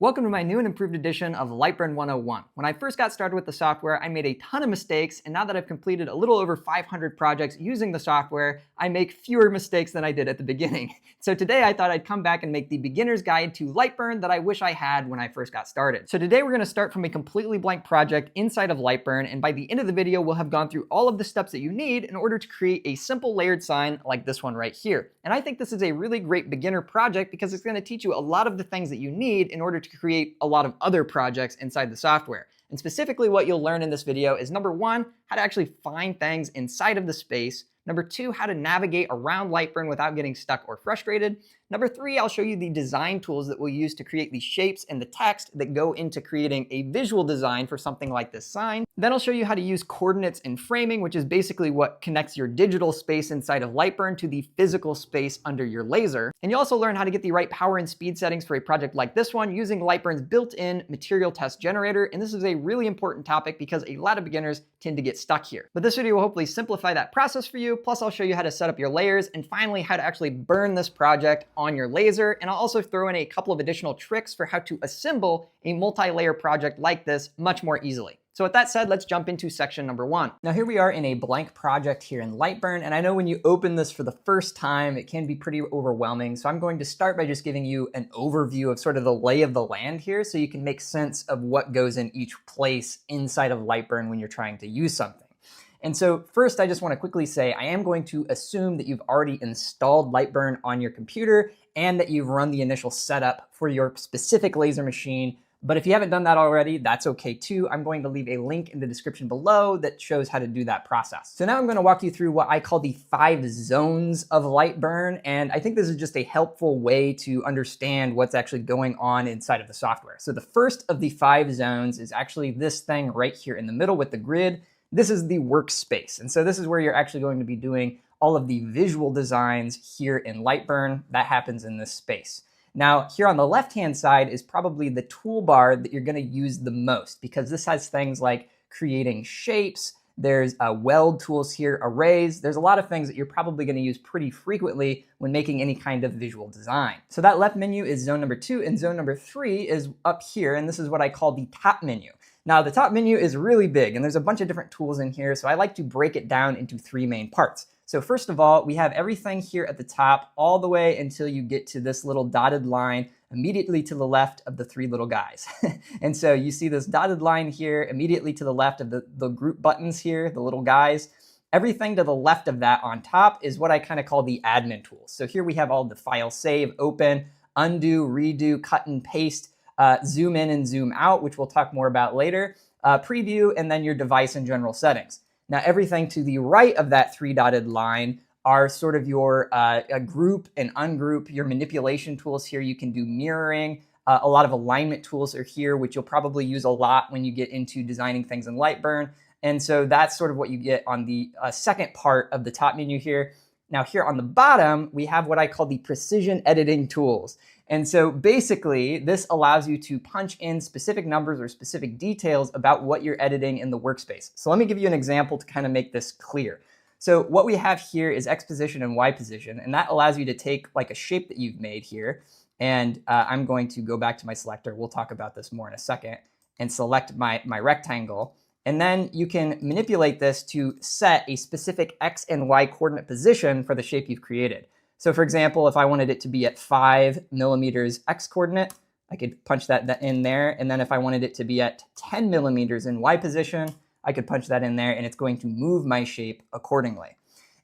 Welcome to my new and improved edition of Lightburn 101. When I first got started with the software, I made a ton of mistakes, and now that I've completed a little over 500 projects using the software, I make fewer mistakes than I did at the beginning. So today I thought I'd come back and make the beginner's guide to Lightburn that I wish I had when I first got started. So today we're going to start from a completely blank project inside of Lightburn, and by the end of the video we'll have gone through all of the steps that you need in order to create a simple layered sign like this one right here. And I think this is a really great beginner project because it's going to teach you a lot of the things that you need in order to create a lot of other projects inside the software. And specifically what you'll learn in this video is number one, how to actually find things inside of the space. Number two, how to navigate around Lightburn without getting stuck or frustrated. Number three, I'll show you the design tools that we'll use to create the shapes and the text that go into creating a visual design for something like this sign. Then I'll show you how to use coordinates and framing, which is basically what connects your digital space inside of Lightburn to the physical space under your laser. And you'll also learn how to get the right power and speed settings for a project like this one using Lightburn's built-in material test generator. And this is a really important topic because a lot of beginners tend to get stuck here. But this video will hopefully simplify that process for you. Plus I'll show you how to set up your layers and finally how to actually burn this project on your laser. And I'll also throw in a couple of additional tricks for how to assemble a multi-layer project like this much more easily. So with that said, let's jump into section number one. Now here we are in a blank project here in Lightburn, and I know when you open this for the first time, it can be pretty overwhelming. So I'm going to start by just giving you an overview of sort of the lay of the land here so you can make sense of what goes in each place inside of Lightburn when you're trying to use something. And so first, I just want to quickly say, I am going to assume that you've already installed Lightburn on your computer and that you've run the initial setup for your specific laser machine. But if you haven't done that already, that's okay too. I'm going to leave a link in the description below that shows how to do that process. So now I'm going to walk you through what I call the 5 zones of Lightburn. And I think this is just a helpful way to understand what's actually going on inside of the software. So the first of the 5 zones is actually this thing right here in the middle with the grid. This is the workspace. And so this is where you're actually going to be doing all of the visual designs here in Lightburn. That happens in this space. Now, here on the left-hand side is probably the toolbar that you're going to use the most because this has things like creating shapes. There's weld tools here, arrays. There's a lot of things that you're probably going to use pretty frequently when making any kind of visual design. So that left menu is zone number 2, and zone number 3 is up here, and this is what I call the top menu. Now, the top menu is really big, and there's a bunch of different tools in here, so I like to break it down into 3 main parts. So first of all, we have everything here at the top all the way until you get to this little dotted line immediately to the left of the 3 little guys. And so you see this dotted line here immediately to the left of the group buttons here, the little guys. Everything to the left of that on top is what I kind of call the admin tools. So here we have all the file save, open, undo, redo, cut and paste, zoom in and zoom out, which we'll talk more about later, preview, and then your device and general settings. Now, everything to the right of that 3 dotted line are sort of your group and ungroup, your manipulation tools here. You can do mirroring. A lot of alignment tools are here, which you'll probably use a lot when you get into designing things in Lightburn. And so that's sort of what you get on the second part of the top menu here. Now here on the bottom, we have what I call the precision editing tools. And so basically, this allows you to punch in specific numbers or specific details about what you're editing in the workspace. So let me give you an example to kind of make this clear. So what we have here is X position and Y position, and that allows you to take like a shape that you've made here. And I'm going to go back to my selector. We'll talk about this more in a second, and select my rectangle. And then you can manipulate this to set a specific X and Y coordinate position for the shape you've created. So for example, if I wanted it to be at 5 millimeters X coordinate, I could punch that in there. And then if I wanted it to be at 10 millimeters in Y position, I could punch that in there, and it's going to move my shape accordingly.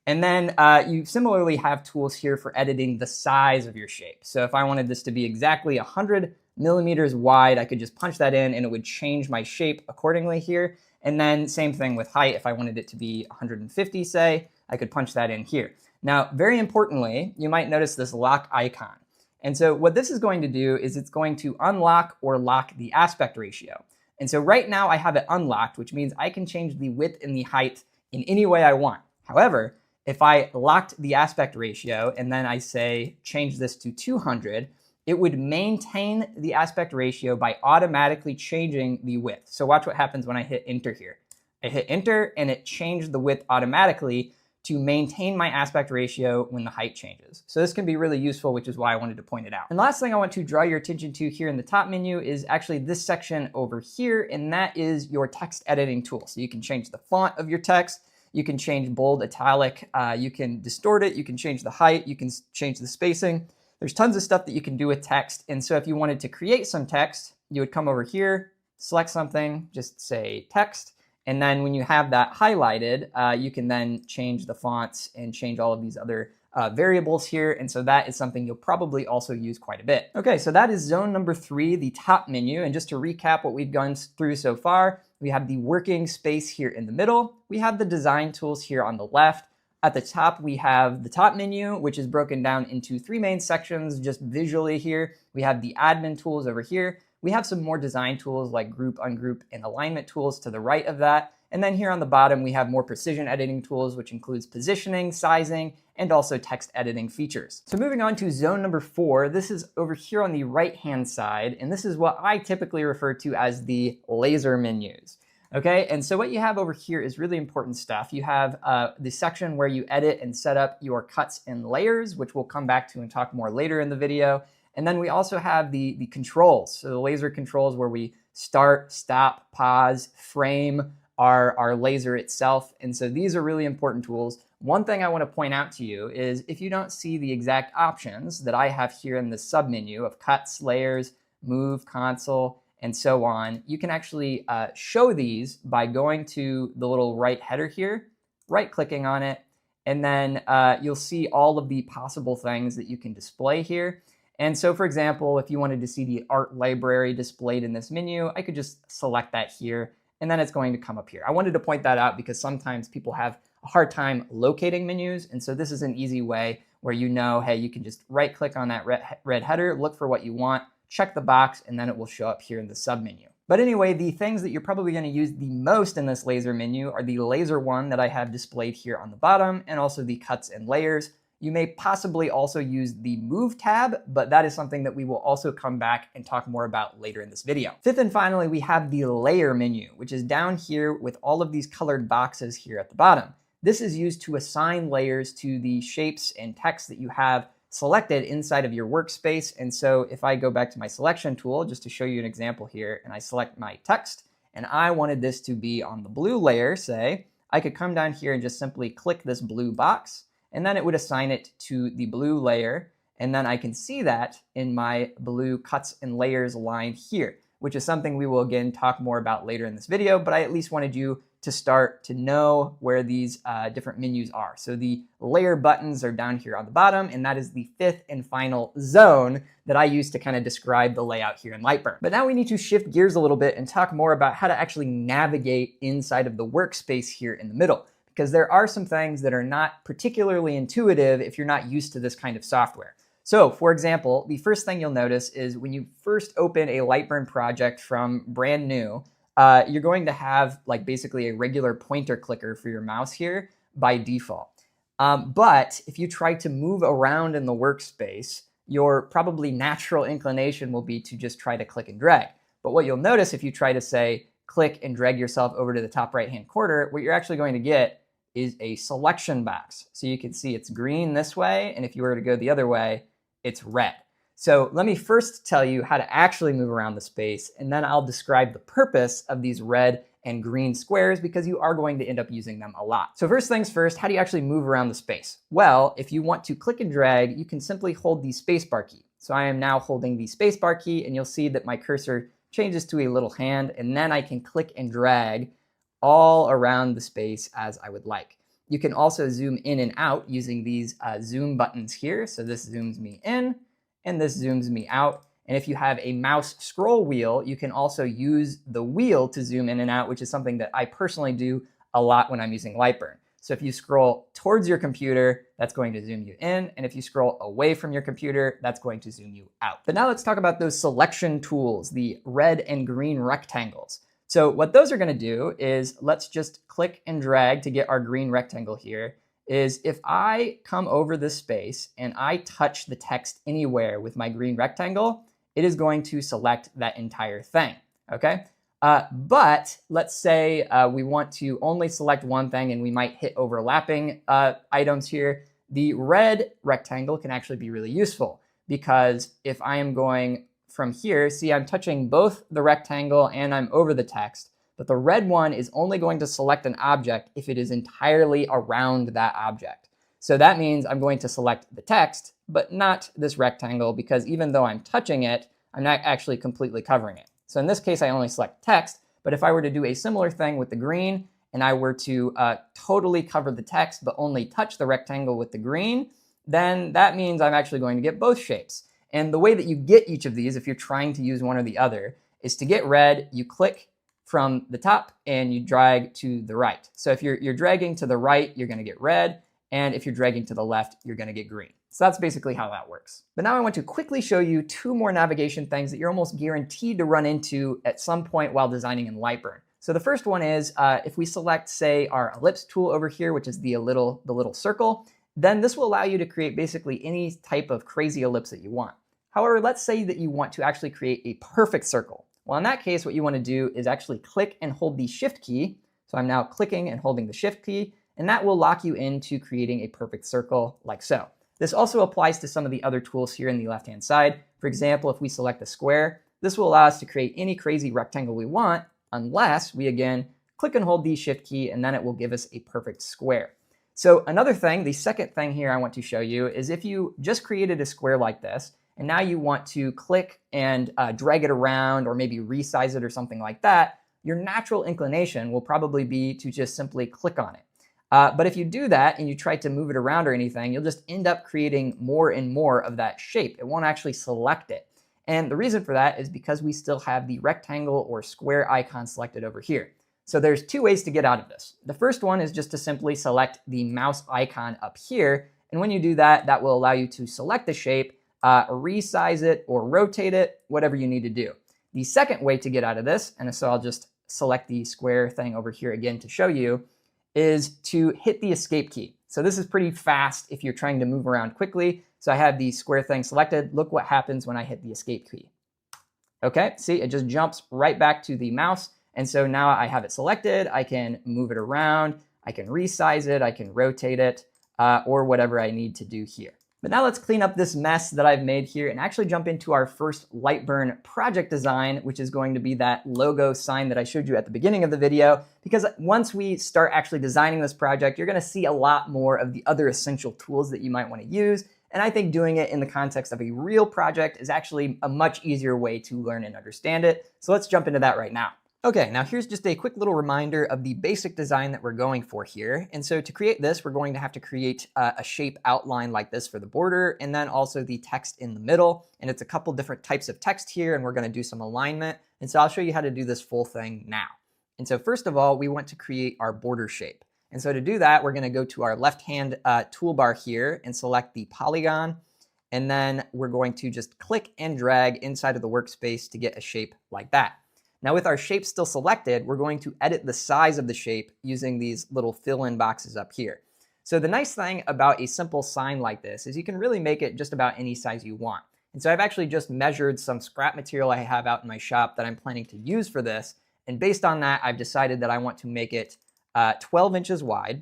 And then you similarly have tools here for editing the size of your shape. So if I wanted this to be exactly 100 millimeters wide, I could just punch that in and it would change my shape accordingly here. And then same thing with height. If I wanted it to be 150, say, I could punch that in here. Now, very importantly, you might notice this lock icon. And so what this is going to do is it's going to unlock or lock the aspect ratio. And so right now I have it unlocked, which means I can change the width and the height in any way I want. However, if I locked the aspect ratio and then I say change this to 200, it would maintain the aspect ratio by automatically changing the width. So watch what happens when I hit enter here. I hit enter and it changed the width automatically to maintain my aspect ratio when the height changes. So this can be really useful, which is why I wanted to point it out. And last thing I want to draw your attention to here in the top menu is actually this section over here, and that is your text editing tool. So you can change the font of your text, you can change bold, italic, you can distort it, you can change the height, you can change the spacing. There's tons of stuff that you can do with text. And so if you wanted to create some text, you would come over here, select something, just say text. And then when you have that highlighted, you can then change the fonts and change all of these other variables here. And so that is something you'll probably also use quite a bit. Okay, so that is zone number 3, the top menu. And just to recap what we've gone through so far, we have the working space here in the middle. We have the design tools here on the left. At the top, we have the top menu, which is broken down into 3 main sections just visually here. We have the admin tools over here. We have some more design tools like group, ungroup, and alignment tools to the right of that. And then here on the bottom, we have more precision editing tools, which includes positioning, sizing, and also text editing features. So moving on to zone number 4, this is over here on the right-hand side, and this is what I typically refer to as the laser menus. Okay, and so what you have over here is really important stuff. You have the section where you edit and set up your cuts and layers, which we'll come back to and talk more later in the video. And then we also have the controls, so the laser controls where we start, stop, pause, frame our laser itself. And so these are really important tools. One thing I want to point out to you is if you don't see the exact options that I have here in the submenu of cuts, layers, move, console, and so on, you can actually show these by going to the little right header here, right-clicking on it, and then you'll see all of the possible things that you can display here. And so, for example, if you wanted to see the art library displayed in this menu, I could just select that here, and then it's going to come up here. I wanted to point that out because sometimes people have a hard time locating menus, and so this is an easy way where you know, hey, you can just right-click on that red header, look for what you want, check the box, and then it will show up here in the submenu. But anyway, the things that you're probably going to use the most in this laser menu are the laser one that I have displayed here on the bottom, and also the cuts and layers. You may possibly also use the Move tab, but that is something that we will also come back and talk more about later in this video. Fifth and finally, we have the Layer menu, which is down here with all of these colored boxes here at the bottom. This is used to assign layers to the shapes and text that you have selected inside of your workspace. And so if I go back to my selection tool, just to show you an example here, and I select my text, and I wanted this to be on the blue layer, say, I could come down here and just simply click this blue box, and then it would assign it to the blue layer. And then I can see that in my blue cuts and layers line here, which is something we will again talk more about later in this video, but I at least wanted you to start to know where these different menus are. So the layer buttons are down here on the bottom, and that is the fifth and final zone that I use to kind of describe the layout here in Lightburn. But now we need to shift gears a little bit and talk more about how to actually navigate inside of the workspace here in the middle, because there are some things that are not particularly intuitive if you're not used to this kind of software. So for example, the first thing you'll notice is when you first open a Lightburn project from brand new, you're going to have like basically a regular pointer clicker for your mouse here by default. But if you try to move around in the workspace, your probably natural inclination will be to just try to click and drag. But what you'll notice if you try to say, click and drag yourself over to the top right-hand corner, what you're actually going to get is a selection box. So you can see it's green this way, and if you were to go the other way, it's red. So let me first tell you how to actually move around the space, and then I'll describe the purpose of these red and green squares because you are going to end up using them a lot. So first things first, how do you actually move around the space? Well, if you want to click and drag, you can simply hold the spacebar key. So I am now holding the spacebar key, and you'll see that my cursor changes to a little hand, and then I can click and drag all around the space as I would like. You can also zoom in and out using these zoom buttons here. So this zooms me in, and this zooms me out. And if you have a mouse scroll wheel, you can also use the wheel to zoom in and out, which is something that I personally do a lot when I'm using Lightburn. So if you scroll towards your computer, that's going to zoom you in. And if you scroll away from your computer, that's going to zoom you out. But now let's talk about those selection tools, the red and green rectangles. So what those are going to do is let's just click and drag to get our green rectangle here. Is if I come over this space and I touch the text anywhere with my green rectangle, it is going to select that entire thing, okay? But let's say we want to only select one thing and we might hit overlapping items here. The red rectangle can actually be really useful because if I am going from here, see I'm touching both the rectangle and I'm over the text, but the red one is only going to select an object if it is entirely around that object. So that means I'm going to select the text, but not this rectangle because even though I'm touching it, I'm not actually completely covering it. So in this case, I only select text, but if I were to do a similar thing with the green and I were to totally cover the text but only touch the rectangle with the green, then that means I'm actually going to get both shapes. And the way that you get each of these, if you're trying to use one or the other, is to get red, you click from the top and you drag to the right. So if you're dragging to the right, you're going to get red. And if you're dragging to the left, you're going to get green. So that's basically how that works. But now I want to quickly show you two more navigation things that you're almost guaranteed to run into at some point while designing in Lightburn. So the first one is if we select, say, our ellipse tool over here, which is the little circle, then this will allow you to create basically any type of crazy ellipse that you want. However, let's say that you want to actually create a perfect circle. Well, in that case, what you want to do is actually click and hold the Shift key. So I'm now clicking and holding the Shift key, and that will lock you into creating a perfect circle like so. This also applies to some of the other tools here in the left-hand side. For example, if we select a square, this will allow us to create any crazy rectangle we want, unless we, again, click and hold the Shift key, and then it will give us a perfect square. So another thing, the second thing here I want to show you is if you just created a square like this, and now you want to click and drag it around or maybe resize it or something like that, your natural inclination will probably be to just simply click on it. But if you do that and you try to move it around or anything, you'll just end up creating more and more of that shape. It won't actually select it. And the reason for that is because we still have the rectangle or square icon selected over here. So there's two ways to get out of this. The first one is just to simply select the mouse icon up here. And when you do that, that will allow you to select the shape, resize it or rotate it, whatever you need to do. The second way to get out of this, and so I'll just select the square thing over here again to show you, is to hit the escape key. So this is pretty fast if you're trying to move around quickly. So I have the square thing selected. Look what happens when I hit the escape key. Okay, see, it just jumps right back to the mouse. And so now I have it selected. I can move it around. I can resize it. I can rotate it or whatever I need to do here. But now let's clean up this mess that I've made here and actually jump into our first Lightburn project design, which is going to be that logo sign that I showed you at the beginning of the video. Because once we start actually designing this project, you're going to see a lot more of the other essential tools that you might want to use. And I think doing it in the context of a real project is actually a much easier way to learn and understand it. So let's jump into that right now. Okay, now here's just a quick little reminder of the basic design that we're going for here. And so to create this, we're going to have to create a shape outline like this for the border, and then also the text in the middle. And it's a couple different types of text here, and we're going to do some alignment. And so I'll show you how to do this full thing now. And so first of all, we want to create our border shape. And so to do that, we're going to go to our left-hand toolbar here and select the polygon. And then we're going to just click and drag inside of the workspace to get a shape like that. Now with our shape still selected, we're going to edit the size of the shape using these little fill-in boxes up here. So the nice thing about a simple sign like this is you can really make it just about any size you want. And so I've actually just measured some scrap material I have out in my shop that I'm planning to use for this. And based on that, I've decided that I want to make it 12 inches wide.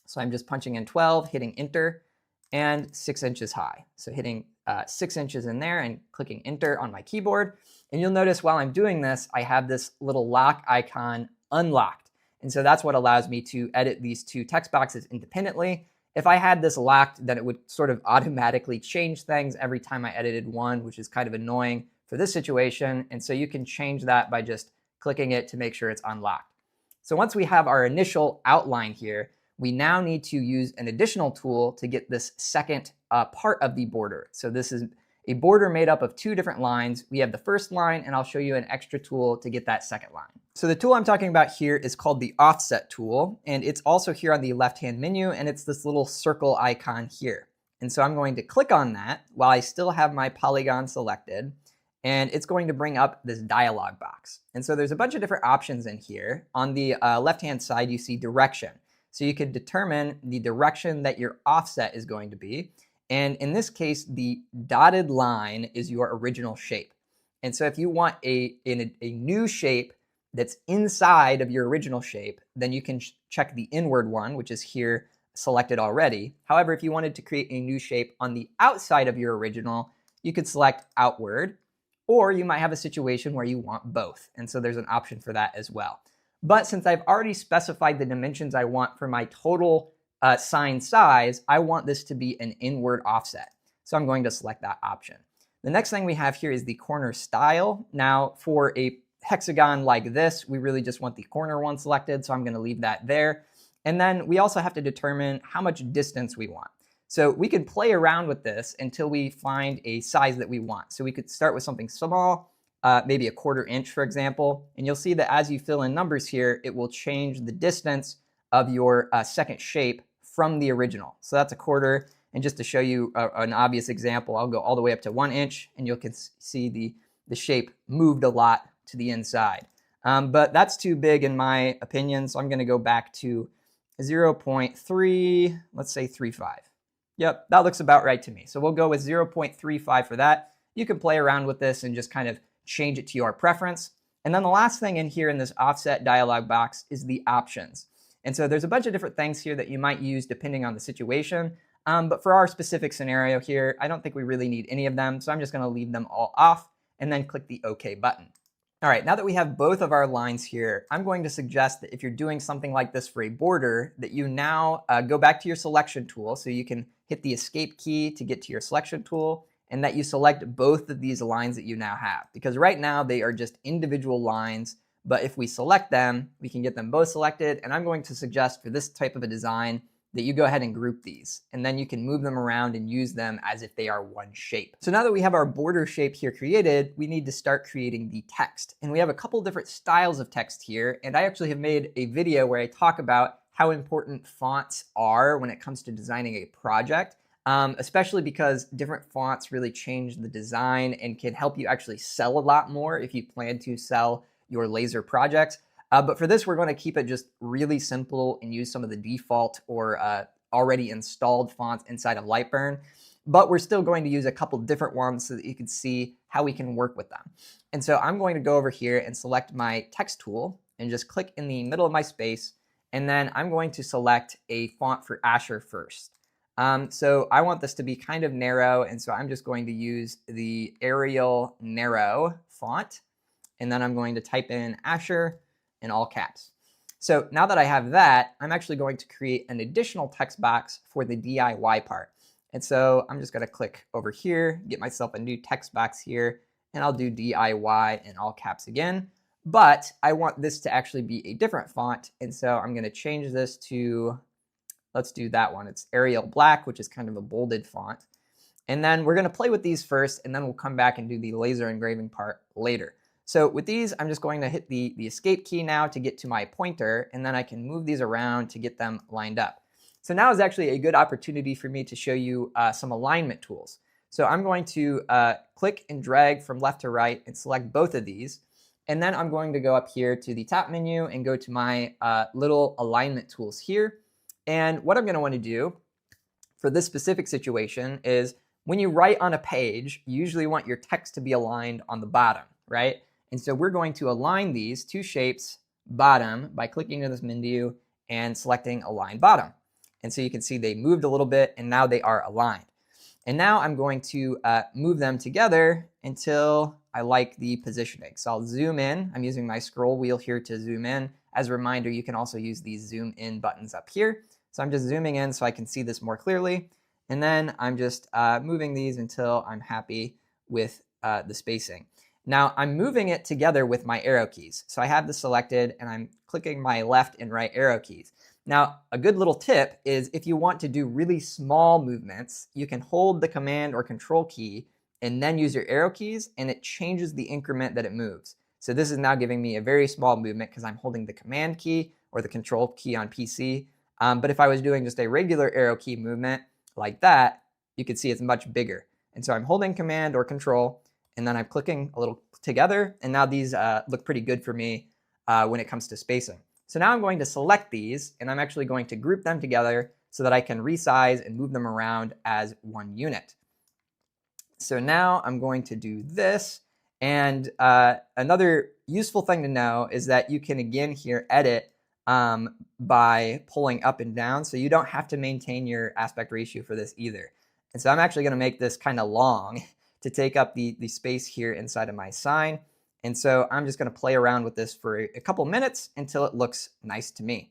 So I'm just punching in 12, hitting enter, and 6 inches high. So hitting 6 inches in there and clicking enter on my keyboard. And you'll notice while I'm doing this, I have this little lock icon unlocked. And so that's what allows me to edit these two text boxes independently. If I had this locked, then it would sort of automatically change things every time I edited one, which is kind of annoying for this situation. And so you can change that by just clicking it to make sure it's unlocked. So once we have our initial outline here, we now need to use an additional tool to get this second part of the border. So this is a border made up of two different lines. We have the first line, and I'll show you an extra tool to get that second line. So the tool I'm talking about here is called the offset tool, and it's also here on the left-hand menu, and it's this little circle icon here. And so I'm going to click on that while I still have my polygon selected, and it's going to bring up this dialog box. And so there's a bunch of different options in here. On the left-hand side, you see direction. So you can determine the direction that your offset is going to be. And in this case, the dotted line is your original shape. And so if you want a new shape that's inside of your original shape, then you can check the inward one, which is here selected already. However, if you wanted to create a new shape on the outside of your original, you could select outward, or you might have a situation where you want both. And so there's an option for that as well. But since I've already specified the dimensions I want for my total sign size, I want this to be an inward offset. So I'm going to select that option. The next thing we have here is the corner style. Now for a hexagon like this, we really just want the corner one selected, so I'm going to leave that there. And then we also have to determine how much distance we want. So we could play around with this until we find a size that we want. So we could start with something small, maybe a 1/4 inch, for example. And you'll see that as you fill in numbers here, it will change the distance of your second shape from the original. So that's a 1/4. And just to show you an obvious example, I'll go all the way up to 1 inch, and you can see the shape moved a lot to the inside. But that's too big in my opinion, so I'm going to go back to 0.3, let's say 3.5. Yep, that looks about right to me. So we'll go with 0.35 for that. You can play around with this and just kind of change it to your preference. And then the last thing in here in this offset dialog box is the options. And so there's a bunch of different things here that you might use depending on the situation. But for our specific scenario here, I don't think we really need any of them. So I'm just going to leave them all off and then click the OK button. All right, now that we have both of our lines here, I'm going to suggest that if you're doing something like this for a border, that you now go back to your selection tool. So you can hit the escape key to get to your selection tool, and that you select both of these lines that you now have. Because right now they are just individual lines, but if we select them, we can get them both selected. And I'm going to suggest for this type of a design that you go ahead and group these, and then you can move them around and use them as if they are one shape. So now that we have our border shape here created, we need to start creating the text. And we have a couple different styles of text here, and I actually have made a video where I talk about how important fonts are when it comes to designing a project, especially because different fonts really change the design and can help you actually sell a lot more if you plan to sell your laser projects. But for this, we're going to keep it just really simple and use some of the default or already installed fonts inside of Lightburn. But we're still going to use a couple different ones so that you can see how we can work with them. And so I'm going to go over here and select my text tool and just click in the middle of my space. And then I'm going to select a font for Asher first. So I want this to be kind of narrow. And so I'm just going to use the Arial Narrow font. And then I'm going to type in Asher in all caps. So now that I have that, I'm actually going to create an additional text box for the DIY part. And so I'm just going to click over here, get myself a new text box here, and I'll do DIY in all caps again. But I want this to actually be a different font. And so I'm going to change this to, let's do that one. It's Arial Black, which is kind of a bolded font. And then we're going to play with these first, and then we'll come back and do the laser engraving part later. So with these, I'm just going to hit the escape key now to get to my pointer, and then I can move these around to get them lined up. So now is actually a good opportunity for me to show you some alignment tools. So I'm going to click and drag from left to right and select both of these. And then I'm going to go up here to the top menu and go to my little alignment tools here. And what I'm going to want to do for this specific situation is when you write on a page, you usually want your text to be aligned on the bottom, right? And so we're going to align these two shapes bottom by clicking in this menu and selecting Align Bottom. And so you can see they moved a little bit, and now they are aligned. And now I'm going to move them together until I like the positioning. So I'll zoom in. I'm using my scroll wheel here to zoom in. As a reminder, you can also use these zoom in buttons up here. So I'm just zooming in so I can see this more clearly. And then I'm just moving these until I'm happy with the spacing. Now I'm moving it together with my arrow keys. So I have this selected and I'm clicking my left and right arrow keys. Now a good little tip is if you want to do really small movements, you can hold the command or control key and then use your arrow keys, and it changes the increment that it moves. So this is now giving me a very small movement because I'm holding the command key or the control key on PC. But if I was doing just a regular arrow key movement like that, you can see it's much bigger. And so I'm holding command or control, and then I'm clicking a little together, and now these look pretty good for me when it comes to spacing. So now I'm going to select these, and I'm actually going to group them together so that I can resize and move them around as one unit. So now I'm going to do this, And another useful thing to know is that you can again here edit by pulling up and down. So you don't have to maintain your aspect ratio for this either. And so I'm actually going to make this kind of long to take up the space here inside of my sign. And so I'm just going to play around with this for a couple minutes until it looks nice to me.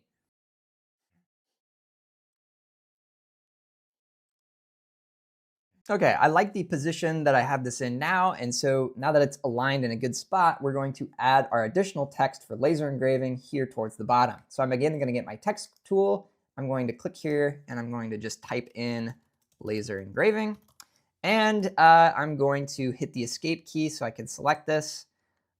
Okay, I like the position that I have this in now, and so now that it's aligned in a good spot, we're going to add our additional text for laser engraving here towards the bottom. So I'm again going to get my text tool, I'm going to click here, and I'm going to just type in laser engraving, and I'm going to hit the escape key so I can select this.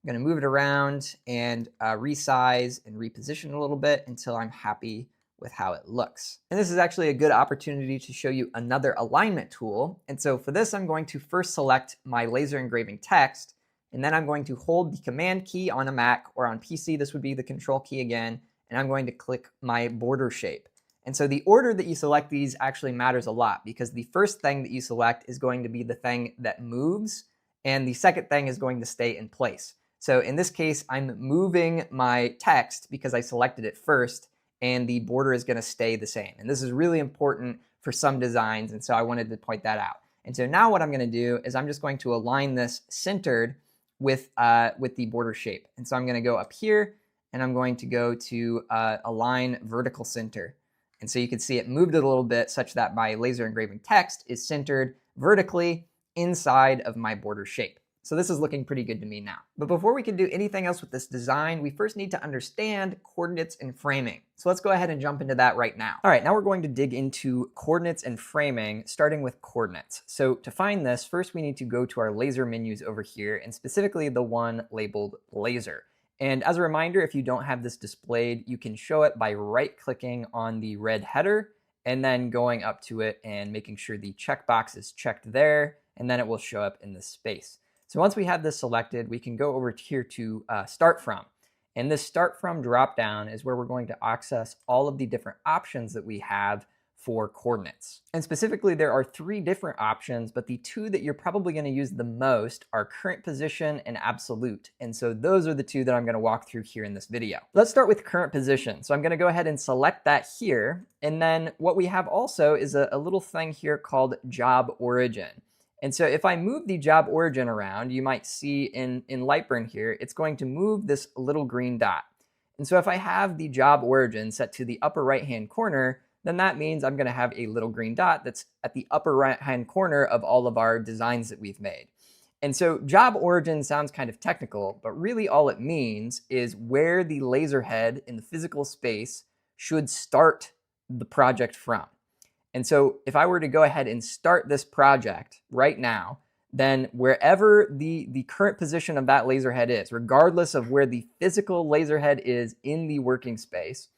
I'm going to move it around and resize and reposition a little bit until I'm happy with how it looks. And this is actually a good opportunity to show you another alignment tool. And so for this, I'm going to first select my laser engraving text, and then I'm going to hold the Command key on a Mac, or on PC, this would be the Control key again, and I'm going to click my border shape. And so the order that you select these actually matters a lot, because the first thing that you select is going to be the thing that moves, and the second thing is going to stay in place. So in this case, I'm moving my text because I selected it first, and the border is going to stay the same. And this is really important for some designs, and so I wanted to point that out. And so now what I'm going to do is I'm just going to align this centered with the border shape. And so I'm going to go up here, and I'm going to go to align vertical center. And so you can see it moved it a little bit such that my laser engraving text is centered vertically inside of my border shape. So this is looking pretty good to me now. But before we can do anything else with this design, we first need to understand coordinates and framing. So let's go ahead and jump into that right now. All right, now we're going to dig into coordinates and framing, starting with coordinates. So to find this, first we need to go to our laser menus over here, and specifically the one labeled laser. And as a reminder, if you don't have this displayed, you can show it by right-clicking on the red header and then going up to it and making sure the checkbox is checked there, and then it will show up in this space. So once we have this selected, we can go over here to Start From. And this Start From dropdown is where we're going to access all of the different options that we have for coordinates. And specifically, there are 3 different options, but the 2 that you're probably going to use the most are current position and absolute. And so those are the 2 that I'm going to walk through here in this video. Let's start with current position. So I'm going to go ahead and select that here. And then what we have also is a little thing here called job origin. And so if I move the job origin around, you might see in Lightburn here, it's going to move this little green dot. And so if I have the job origin set to the upper right-hand corner, then that means I'm going to have a little green dot that's at the upper right-hand corner of all of our designs that we've made. And so job origin sounds kind of technical, but really all it means is where the laser head in the physical space should start the project from. And so if I were to go ahead and start this project right now, then wherever the current position of that laser head is, regardless of where the physical laser head is in the working space,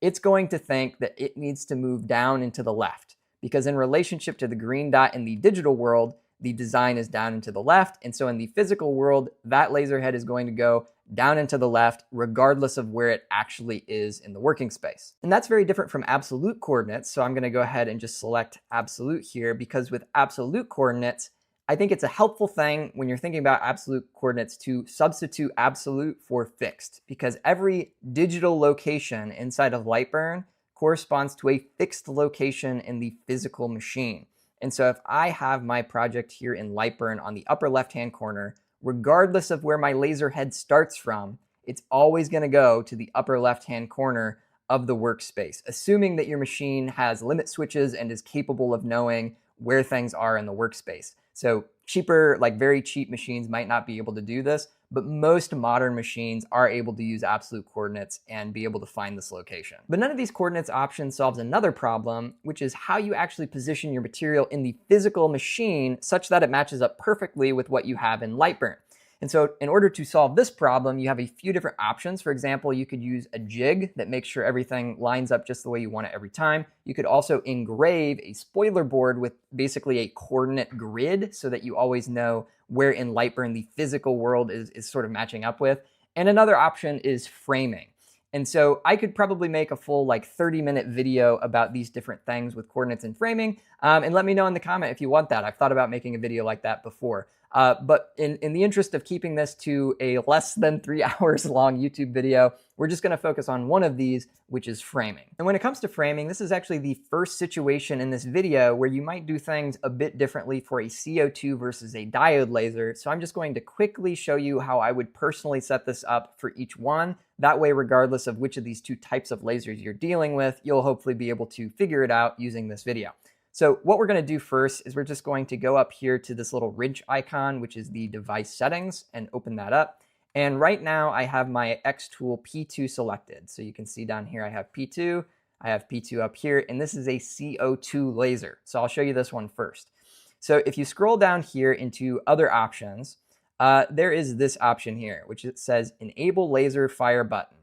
it's going to think that it needs to move down and to the left. Because in relationship to the green dot in the digital world, the design is down and to the left. And so in the physical world, that laser head is going to go down and to the left, regardless of where it actually is in the working space. And that's very different from absolute coordinates. So I'm going to go ahead and just select absolute here, because with absolute coordinates, I think it's a helpful thing when you're thinking about absolute coordinates to substitute absolute for fixed, because every digital location inside of Lightburn corresponds to a fixed location in the physical machine. And so if I have my project here in Lightburn on the upper left-hand corner, regardless of where my laser head starts from, it's always going to go to the upper left-hand corner of the workspace, assuming that your machine has limit switches and is capable of knowing where things are in the workspace. So cheaper, like very cheap machines might not be able to do this, but most modern machines are able to use absolute coordinates and be able to find this location. But none of these coordinates options solves another problem, which is how you actually position your material in the physical machine such that it matches up perfectly with what you have in Lightburn. And so in order to solve this problem, you have a few different options. For example, you could use a jig that makes sure everything lines up just the way you want it every time. You could also engrave a spoiler board with basically a coordinate grid so that you always know where in Lightburn the physical world is sort of matching up with. And another option is framing. And so I could probably make a full 30-minute video about these different things with coordinates and framing. And let me know in the comment if you want that. I've thought about making a video like that before. But in the interest of keeping this to a less than 3 hours long YouTube video, we're just going to focus on one of these, which is framing. And when it comes to framing, this is actually the first situation in this video where you might do things a bit differently for a CO2 versus a diode laser. So I'm just going to quickly show you how I would personally set this up for each one. That way, regardless of which of these two types of lasers you're dealing with, you'll hopefully be able to figure it out using this video. So what we're going to do first is we're just going to go up here to this little ridge icon, which is the device settings, and open that up. And right now I have my Xtool P2 selected. So you can see down here I have P2, I have P2 up here, and this is a CO2 laser. So I'll show you this one first. So if you scroll down here into other options, there is this option here, which it says Enable Laser Fire Button.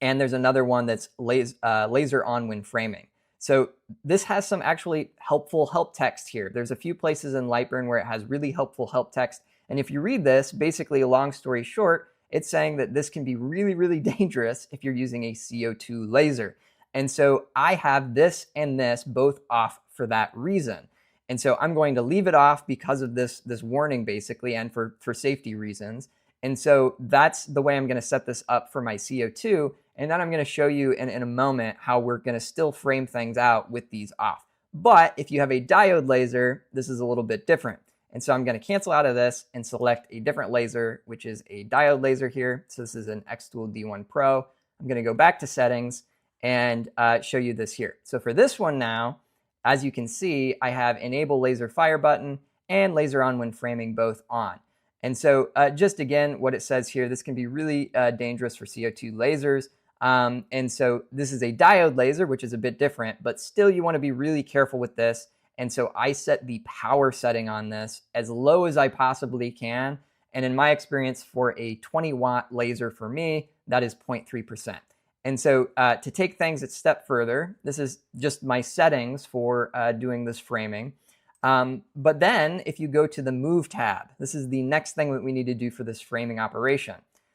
And there's another one that's laser on when framing. So this has some actually helpful help text here. There's a few places in Lightburn where it has really helpful help text. And if you read this, basically, a long story short, it's saying that this can be really, really dangerous if you're using a CO2 laser. And so I have this and this both off for that reason. And so I'm going to leave it off because of this warning, basically, and for safety reasons. And so that's the way I'm going to set this up for my CO2. And then I'm going to show you in a moment how we're going to still frame things out with these off. But if you have a diode laser, this is a little bit different. And so I'm going to cancel out of this and select a different laser, which is a diode laser here. So this is an Xtool D1 Pro. I'm going to go back to settings and show you this here. So for this one now, as you can see, I have Enable Laser Fire Button and Laser On when framing both on. And so just again, what it says here, this can be really dangerous for CO2 lasers. And so this is a diode laser, which is a bit different, but still you want to be really careful with this. And so I set the power setting on this as low as I possibly can. And in my experience, for a 20-watt laser for me, that is 0.3%. And so to take things a step further, this is just my settings for doing this framing. But then if you go to the Move tab, this is the next thing that we need to do for this framing operation.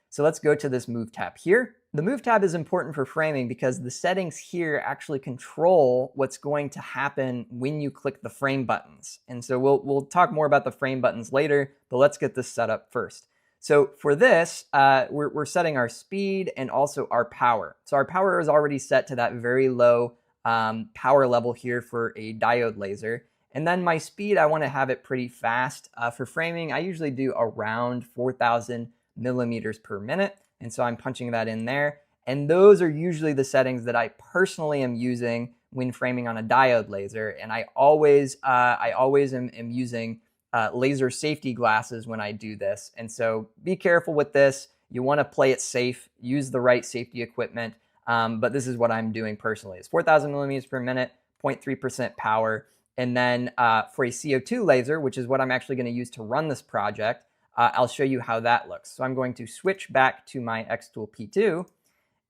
So let's go to this Move tab here. The Move tab is important for framing because the settings here actually control what's going to happen when you click the frame buttons. And so we'll talk more about the frame buttons later, but let's get this set up first. So for this, we're setting our speed and also our power. So our power is already set to that very low power level here for a diode laser. And then my speed, I want to have it pretty fast. For framing, I usually do around 4,000 millimeters per minute. And so I'm punching that in there. And those are usually the settings that I personally am using when framing on a diode laser. And I always am using laser safety glasses when I do this. And so be careful with this. You want to play it safe, use the right safety equipment. But this is what I'm doing personally. It's 4,000 millimeters per minute, 0.3% power. And then for a CO2 laser, which is what I'm actually going to use to run this project, I'll show you how that looks. So I'm going to switch back to my Xtool P2.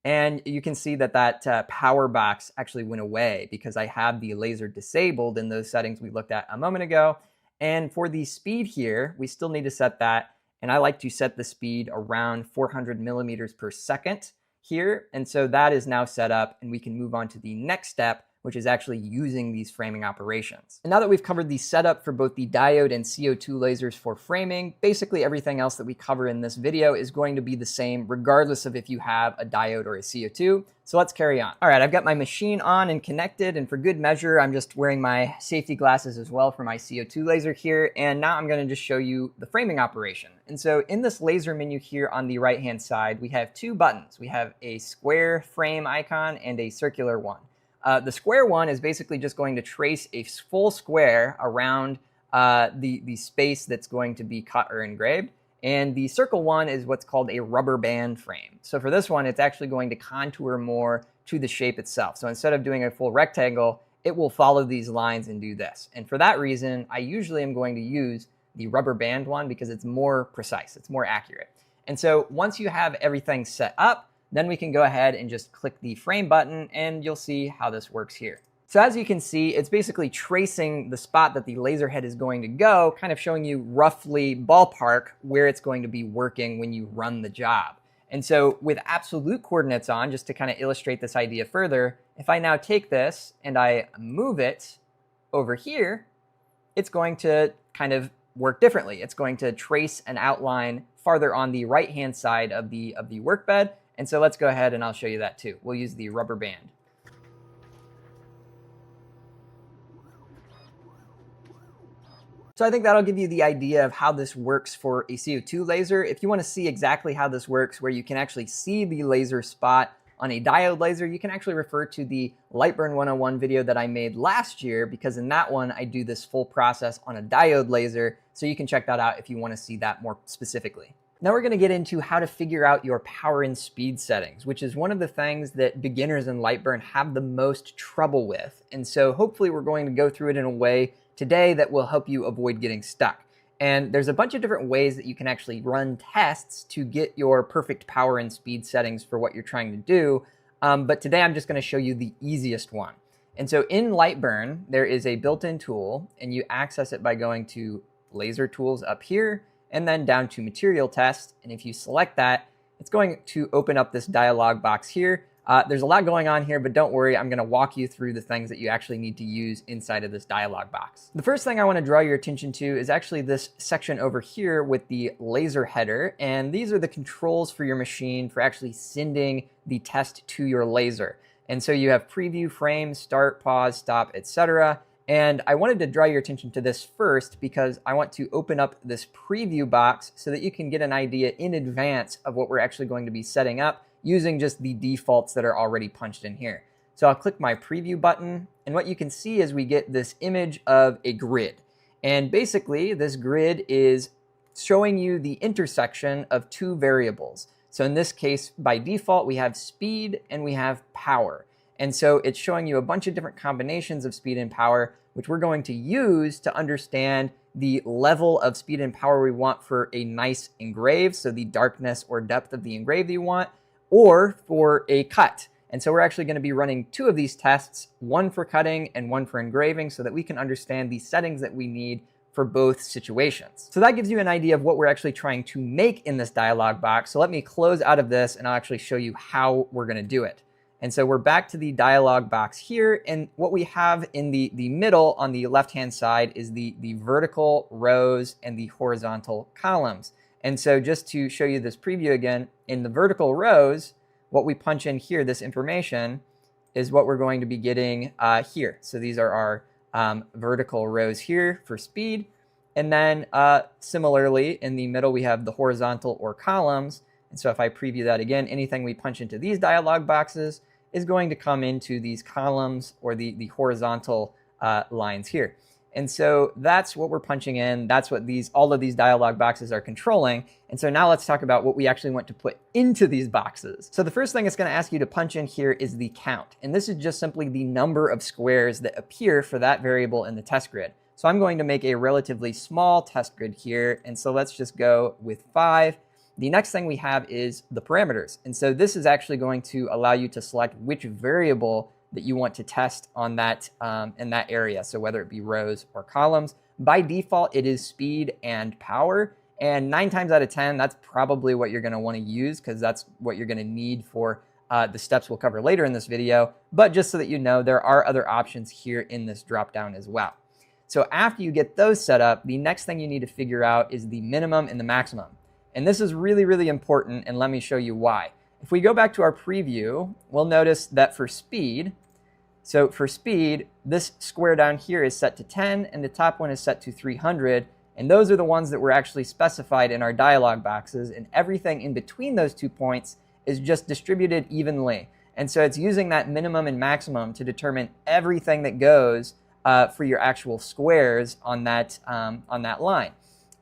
And you can see that that power box actually went away because I have the laser disabled in those settings we looked at a moment ago. And for the speed here, we still need to set that. And I like to set the speed around 400 millimeters per second here. And so that is now set up, and we can move on to the next step, which is actually using these framing operations. And now that we've covered the setup for both the diode and CO2 lasers for framing, basically everything else that we cover in this video is going to be the same regardless of if you have a diode or a CO2. So let's carry on. All right, I've got my machine on and connected, and for good measure, I'm just wearing my safety glasses as well for my CO2 laser here. And now I'm gonna just show you the framing operation. And so in this laser menu here on the right-hand side, we have two buttons. We have a square frame icon and a circular one. The square one is basically just going to trace a full square around the space that's going to be cut or engraved. And the circle one is what's called a rubber band frame. So for this one, it's actually going to contour more to the shape itself. So instead of doing a full rectangle, it will follow these lines and do this. And for that reason, I usually am going to use the rubber band one because it's more precise, it's more accurate. And so once you have everything set up, then we can go ahead and just click the frame button, and you'll see how this works here. So as you can see, it's basically tracing the spot that the laser head is going to go, kind of showing you roughly ballpark where it's going to be working when you run the job. And so with absolute coordinates on, just to kind of illustrate this idea further, if I now take this and I move it over here, it's going to kind of work differently. It's going to trace an outline farther on the right-hand side of the workbed. And so let's go ahead and I'll show you that too. We'll use the rubber band. So I think that'll give you the idea of how this works for a CO2 laser. If you want to see exactly how this works, where you can actually see the laser spot on a diode laser, you can actually refer to the Lightburn 101 video that I made last year, because in that one, I do this full process on a diode laser. So you can check that out if you want to see that more specifically. Now we're going to get into how to figure out your power and speed settings, which is one of the things that beginners in Lightburn have the most trouble with. And so hopefully we're going to go through it in a way today that will help you avoid getting stuck. And there's a bunch of different ways that you can actually run tests to get your perfect power and speed settings for what you're trying to do. But today I'm just going to show you the easiest one. And so in Lightburn, there is a built-in tool, and you access it by going to Laser Tools up here, and then down to Material Test. And if you select that, it's going to open up this dialog box here. There's a lot going on here, but don't worry, I'm going to walk you through the things that you actually need to use inside of this dialog box. The first thing I want to draw your attention to is actually this section over here with the laser header. And these are the controls for your machine for actually sending the test to your laser. And so you have preview, frame, start, pause, stop, etc. And I wanted to draw your attention to this first because I want to open up this preview box so that you can get an idea in advance of what we're actually going to be setting up using just the defaults that are already punched in here. So I'll click my preview button, and what you can see is we get this image of a grid. And basically this grid is showing you the intersection of two variables. So in this case, by default, we have speed and we have power. And so it's showing you a bunch of different combinations of speed and power, which we're going to use to understand the level of speed and power we want for a nice engrave, so the darkness or depth of the engrave you want, or for a cut. And so we're actually going to be running two of these tests, one for cutting and one for engraving, so that we can understand the settings that we need for both situations. So that gives you an idea of what we're actually trying to make in this dialog box. So let me close out of this and I'll actually show you how we're going to do it. And so we're back to the dialog box here, and what we have in the middle on the left-hand side is the vertical rows and the horizontal columns. And so just to show you this preview again, in the vertical rows, what we punch in here, this information, is what we're going to be getting here. So these are our vertical rows here for speed. And then similarly, in the middle, we have the horizontal or columns. And so if I preview that again, anything we punch into these dialog boxes is going to come into these columns or the horizontal lines here. And so that's what we're punching in. That's what all of these dialog boxes are controlling. And so now let's talk about what we actually want to put into these boxes. So the first thing it's going to ask you to punch in here is the count. And this is just simply the number of squares that appear for that variable in the test grid. So I'm going to make a relatively small test grid here. And so let's just go with 5. The next thing we have is the parameters. And so this is actually going to allow you to select which variable that you want to test on that in that area. So whether it be rows or columns, by default, it is speed and power. And 9 times out of 10, that's probably what you're going to want to use, because that's what you're going to need for the steps we'll cover later in this video. But just so that you know, there are other options here in this dropdown as well. So after you get those set up, the next thing you need to figure out is the minimum and the maximum. And this is really, really important, and let me show you why. If we go back to our preview, we'll notice that for speed, so for speed, this square down here is set to 10, and the top one is set to 300. And those are the ones that were actually specified in our dialog boxes, and everything in between those 2 points is just distributed evenly. And so it's using that minimum and maximum to determine everything that goes for your actual squares on that line.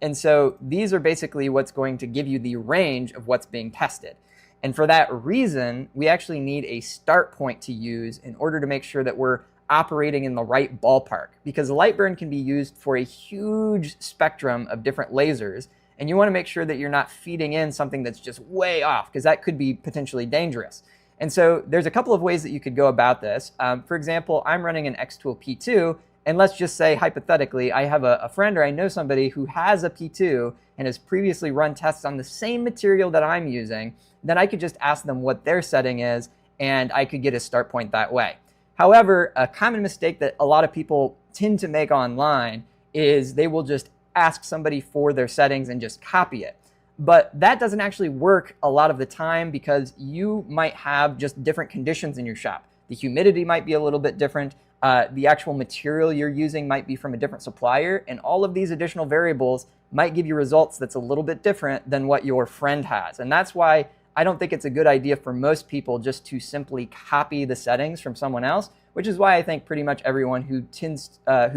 And so these are basically what's going to give you the range of what's being tested. And for that reason, we actually need a start point to use in order to make sure that we're operating in the right ballpark, because Lightburn can be used for a huge spectrum of different lasers, and you want to make sure that you're not feeding in something that's just way off, because that could be potentially dangerous. And so there's a couple of ways that you could go about this. For example, I'm running an Xtool P2, and let's just say hypothetically, I have a friend or I know somebody who has a P2 and has previously run tests on the same material that I'm using. Then I could just ask them what their setting is, and I could get a start point that way. However, a common mistake that a lot of people tend to make online is they will just ask somebody for their settings and just copy it. But that doesn't actually work a lot of the time because you might have just different conditions in your shop. The humidity might be a little bit different. The actual material you're using might be from a different supplier, and all of these additional variables might give you results that's a little bit different than what your friend has. And that's why I don't think it's a good idea for most people just to simply copy the settings from someone else, which is why I think pretty much everyone who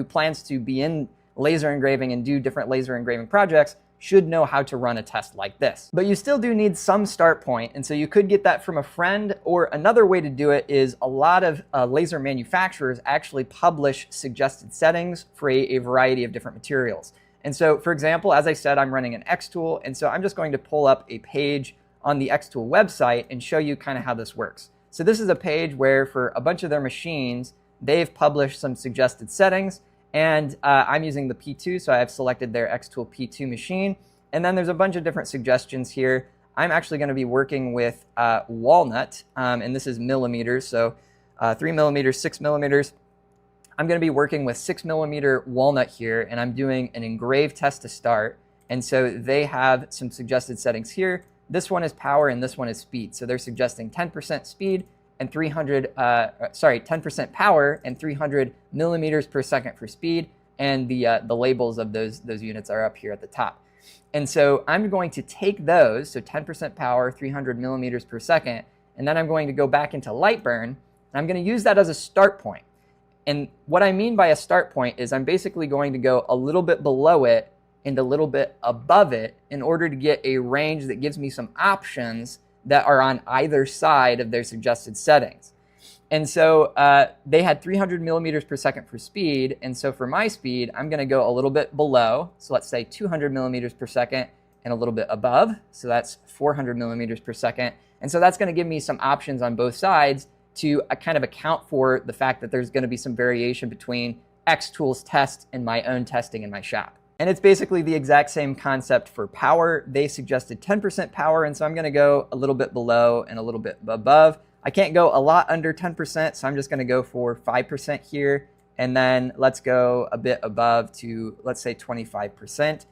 plans to be in laser engraving and do different laser engraving projects should know how to run a test like this. But you still do need some start point, and so you could get that from a friend, or another way to do it is a lot of laser manufacturers actually publish suggested settings for a variety of different materials. And so, for example, as I said, I'm running an Xtool, and so I'm just going to pull up a page on the Xtool website and show you kind of how this works. So this is a page where for a bunch of their machines, they've published some suggested settings. And I'm using the P2, so I have selected their Xtool P2 machine. And then there's a bunch of different suggestions here. I'm actually going to be working with walnut, and this is millimeters, so 3 millimeters, 6 millimeters. I'm going to be working with 6 millimeter walnut here, and I'm doing an engrave test to start. And so they have some suggested settings here. This one is power, and this one is speed. So they're suggesting 10% speed and 10% power and 300 millimeters per second for speed, and the labels of those units are up here at the top. And so I'm going to take those, so 10% power, 300 millimeters per second, and then I'm going to go back into Lightburn, and I'm going to use that as a start point. And what I mean by a start point is I'm basically going to go a little bit below it and a little bit above it in order to get a range that gives me some options that are on either side of their suggested settings. And so they had 300 millimeters per second for speed. And so for my speed, I'm going to go a little bit below. So let's say 200 millimeters per second and a little bit above. So that's 400 millimeters per second. And so that's going to give me some options on both sides to kind of account for the fact that there's going to be some variation between Xtool's test and my own testing in my shop. And it's basically the exact same concept for power. They suggested 10% power, and so I'm going to go a little bit below and a little bit above. I can't go a lot under 10%, so I'm just going to go for 5% here. And then let's go a bit above to, let's say, 25%.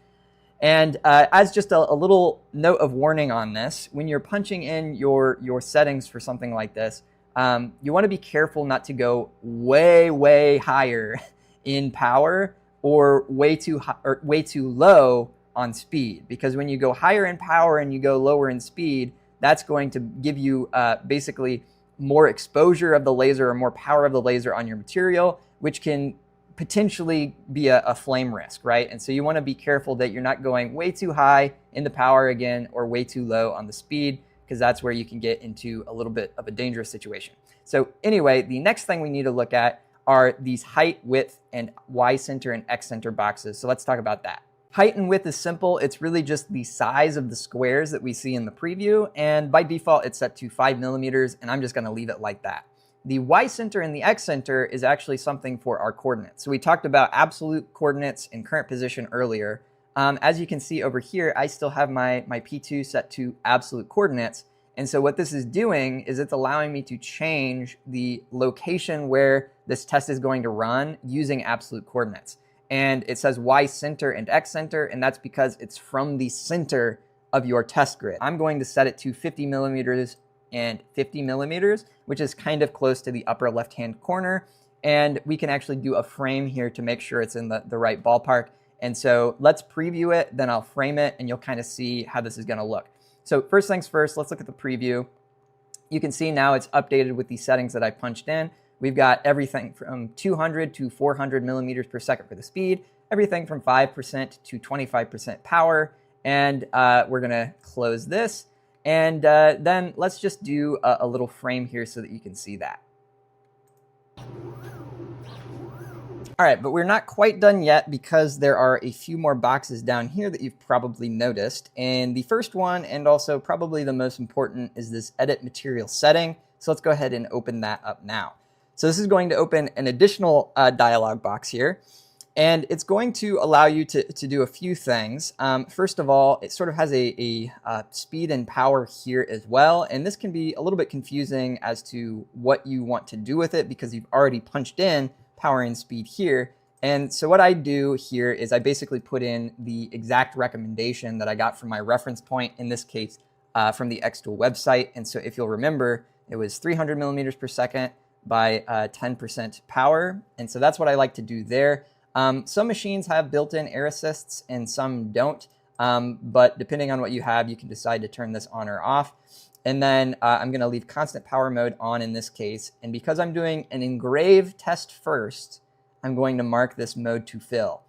And as just a little note of warning on this, when you're punching in your settings for something like this, you want to be careful not to go way, way higher in power or way too low on speed. Because when you go higher in power and you go lower in speed, that's going to give you basically more exposure of the laser or more power of the laser on your material, which can potentially be a flame risk, right? And so you want to be careful that you're not going way too high in the power again or way too low on the speed, because that's where you can get into a little bit of a dangerous situation. So anyway, the next thing we need to look at are these height, width, and Y center and X center boxes. So let's talk about that. Height and width is simple. It's really just the size of the squares that we see in the preview. And by default, it's set to 5 millimeters, and I'm just going to leave it like that. The Y center and the X center is actually something for our coordinates. So we talked about absolute coordinates and current position earlier. As you can see over here, I still have my P2 set to absolute coordinates. And so what this is doing is it's allowing me to change the location where this test is going to run using absolute coordinates. And it says Y center and X center, and that's because it's from the center of your test grid. I'm going to set it to 50 millimeters and 50 millimeters, which is kind of close to the upper left-hand corner. And we can actually do a frame here to make sure it's in the right ballpark. And so let's preview it, then I'll frame it, and you'll kind of see how this is going to look. So first things first, let's look at the preview. You can see now it's updated with the settings that I punched in. We've got everything from 200 to 400 millimeters per second for the speed, everything from 5% to 25% power. And we're going to close this. And then let's just do a little frame here so that you can see that. All right, but we're not quite done yet because there are a few more boxes down here that you've probably noticed. And the first one, and also probably the most important, is this edit material setting. So let's go ahead and open that up now. So this is going to open an additional dialog box here. And it's going to allow you to do a few things. First of all, it sort of has a speed and power here as well. And this can be a little bit confusing as to what you want to do with it because you've already punched in power and speed here. And so what I do here is I basically put in the exact recommendation that I got from my reference point, in this case, from the Xtool website. And so if you'll remember, it was 300 millimeters per second by 10% power. And so that's what I like to do there. Some machines have built-in air assists and some don't. But depending on what you have, you can decide to turn this on or off. And then I'm going to leave constant power mode on in this case. And because I'm doing an engrave test first, I'm going to mark this mode to fill.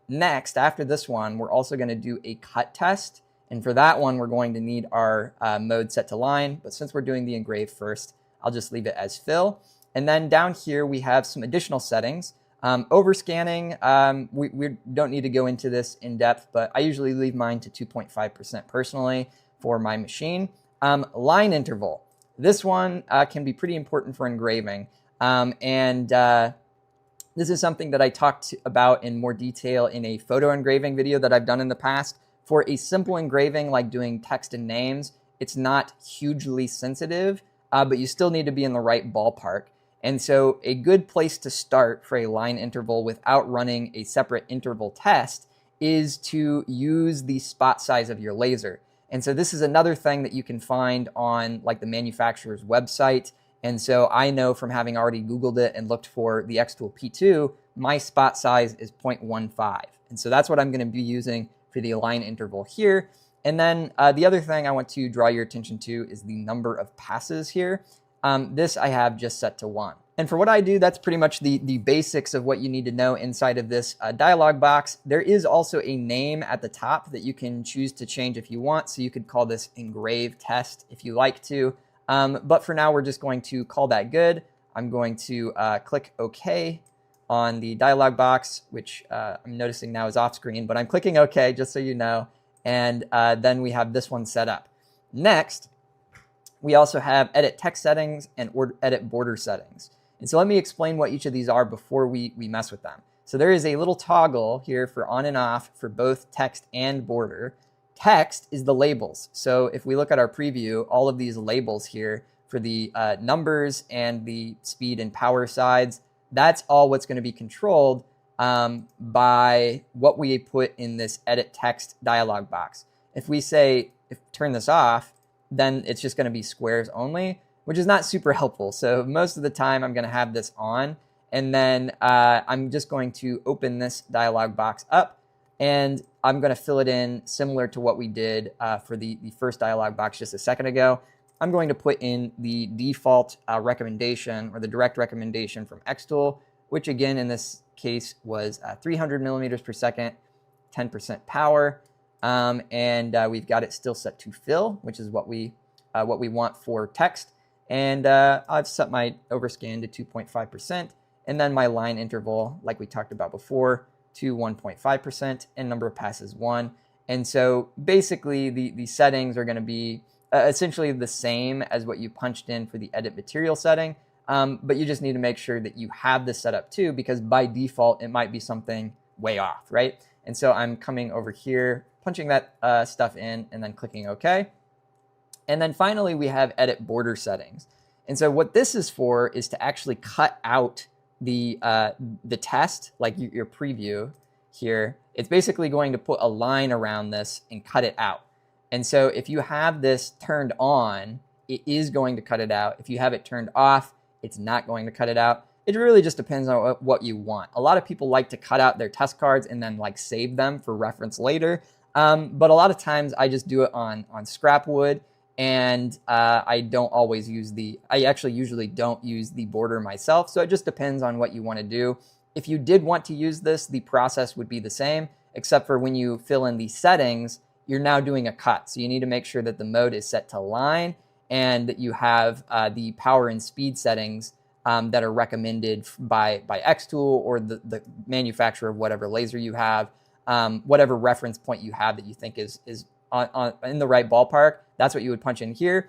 Next, after this one, we're also going to do a cut test. And for that one, we're going to need our mode set to line. But since we're doing the engrave first, I'll just leave it as fill. And then down here, we have some additional settings. Overscanning, we don't need to go into this in depth, but I usually leave mine to 2.5% personally for my machine. Line interval. This one can be pretty important for engraving. This is something that I talked about in more detail in a photo engraving video that I've done in the past. For a simple engraving like doing text and names, it's not hugely sensitive, but you still need to be in the right ballpark. And so a good place to start for a line interval without running a separate interval test is to use the spot size of your laser. And so this is another thing that you can find on like the manufacturer's website. And so I know from having already Googled it and looked for the Xtool P2, my spot size is 0.15. And so that's what I'm going to be using for the line interval here. And then the other thing I want to draw your attention to is the number of passes here. This I have just set to 1. And for what I do, that's pretty much the basics of what you need to know inside of this dialog box. There is also a name at the top that you can choose to change if you want. So you could call this engrave test if you like to. But for now, we're just going to call that good. I'm going to click OK on the dialog box, which I'm noticing now is off screen, but I'm clicking OK just so you know. And then we have this one set up. Next, we also have edit text settings and edit border settings. And so let me explain what each of these are before we mess with them. So there is a little toggle here for on and off for both text and border. Text is the labels. So if we look at our preview, all of these labels here for the numbers and the speed and power sides, that's all what's going to be controlled by what we put in this edit text dialog box. If we say, turn this off, then it's just going to be squares only, which is not super helpful. So most of the time I'm going to have this on, and then I'm just going to open this dialog box up, and I'm going to fill it in similar to what we did for the first dialog box just a second ago. I'm going to put in the default recommendation, or the direct recommendation from Xtool, which again in this case was 300 millimeters per second, 10% power. We've got it still set to fill, which is what we want for text. And I've set my overscan to 2.5%, and then my line interval, like we talked about before, to 1.5%, and number of passes 1. And so basically the settings are going to be essentially the same as what you punched in for the edit material setting, but you just need to make sure that you have this set up too, because by default it might be something way off, right? And so I'm coming over here, punching that stuff in, and then clicking OK. And then finally, we have edit border settings. And so what this is for is to actually cut out the test, like your preview here. It's basically going to put a line around this and cut it out. And so if you have this turned on, it is going to cut it out. If you have it turned off, it's not going to cut it out. It really just depends on what you want. A lot of people like to cut out their test cards and then like save them for reference later. But a lot of times I just do it on scrap wood. And I don't always use I actually usually don't use the border myself. So it just depends on what you want to do. If you did want to use this, the process would be the same, except for when you fill in the settings, you're now doing a cut. So you need to make sure that the mode is set to line and that you have the power and speed settings that are recommended by Xtool or the manufacturer of whatever laser you have, whatever reference point you have that you think is in the right ballpark. That's what you would punch in here.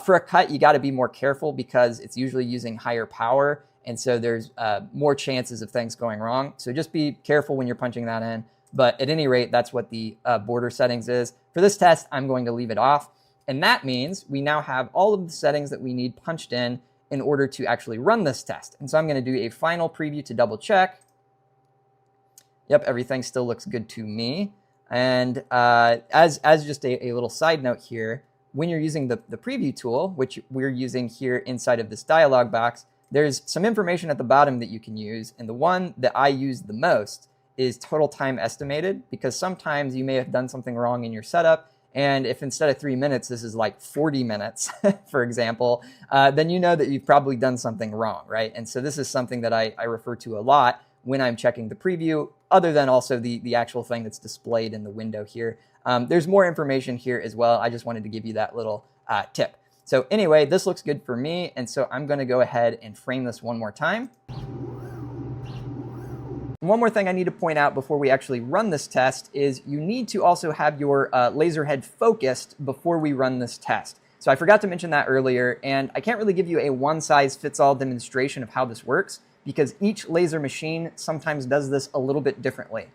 For a cut, you got to be more careful because it's usually using higher power, and so there's more chances of things going wrong. So just be careful when you're punching that in. But at any rate, that's what the border settings is. For this test, I'm going to leave it off. And that means we now have all of the settings that we need punched in order to actually run this test. And so I'm going to do a final preview to double check. Yep, everything still looks good to me. And as just a little side note here, when you're using the preview tool, which we're using here inside of this dialog box, there's some information at the bottom that you can use. And the one that I use the most is total time estimated, because sometimes you may have done something wrong in your setup. And if instead of 3 minutes, this is like 40 minutes, for example, then you know that you've probably done something wrong, right? And so this is something that I refer to a lot when I'm checking the preview, other than also the actual thing that's displayed in the window here. There's more information here as well. I just wanted to give you that little tip. So anyway, this looks good for me. And so I'm going to go ahead and frame this one more time. One more thing I need to point out before we actually run this test is you need to also have your laser head focused before we run this test. So I forgot to mention that earlier, and I can't really give you a one-size-fits-all demonstration of how this works because each laser machine sometimes does this a little bit differently.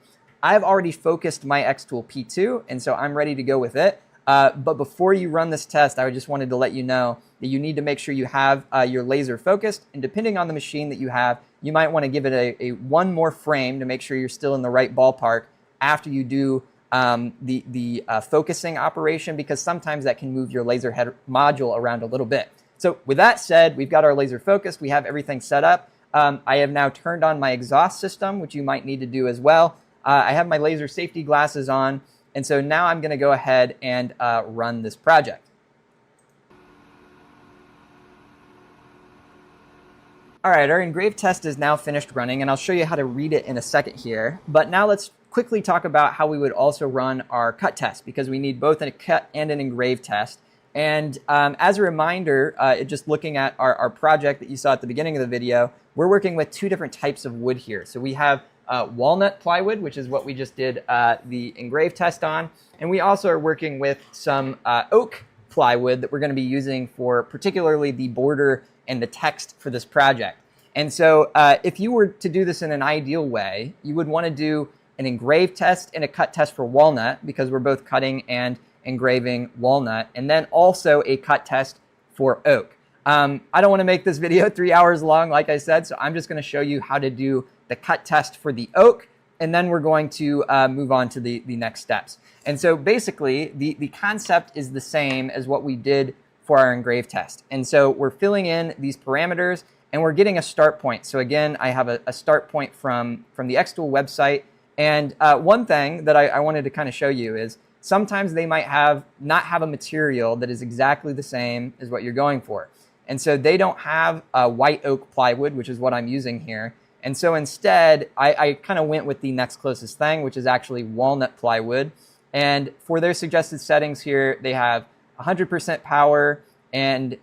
I've already focused my Xtool P2, and so I'm ready to go with it. But before you run this test, I just wanted to let you know that you need to make sure you have your laser focused, and depending on the machine that you have, you might want to give it a one more frame to make sure you're still in the right ballpark after you do the focusing operation, because sometimes that can move your laser head module around a little bit. So with that said, we've got our laser focused, we have everything set up. I have now turned on my exhaust system, which you might need to do as well. I have my laser safety glasses on, and so now I'm going to go ahead and run this project. All right, our engrave test is now finished running, and I'll show you how to read it in a second here. But now let's quickly talk about how we would also run our cut test, because we need both a cut and an engrave test. And as a reminder, just looking at our project that you saw at the beginning of the video, we're working with two different types of wood here. So we have walnut plywood, which is what we just did the engrave test on. And we also are working with some oak plywood that we're going to be using for particularly the border and the text for this project. And so if you were to do this in an ideal way, you would want to do an engrave test and a cut test for walnut, because we're both cutting and engraving walnut, and then also a cut test for oak. I don't want to make this video 3 hours long, like I said, so I'm just going to show you how to do the cut test for the oak, and then we're going to move on to the next steps. And so basically, the concept is the same as what we did for our engrave test. And so we're filling in these parameters, and we're getting a start point. So again, I have a start point from the Xtool website. And one thing that I wanted to kind of show you is sometimes they might not have a material that is exactly the same as what you're going for. And so they don't have white oak plywood, which is what I'm using here. And so instead, I kind of went with the next closest thing, which is actually walnut plywood. And for their suggested settings here, they have 100% power and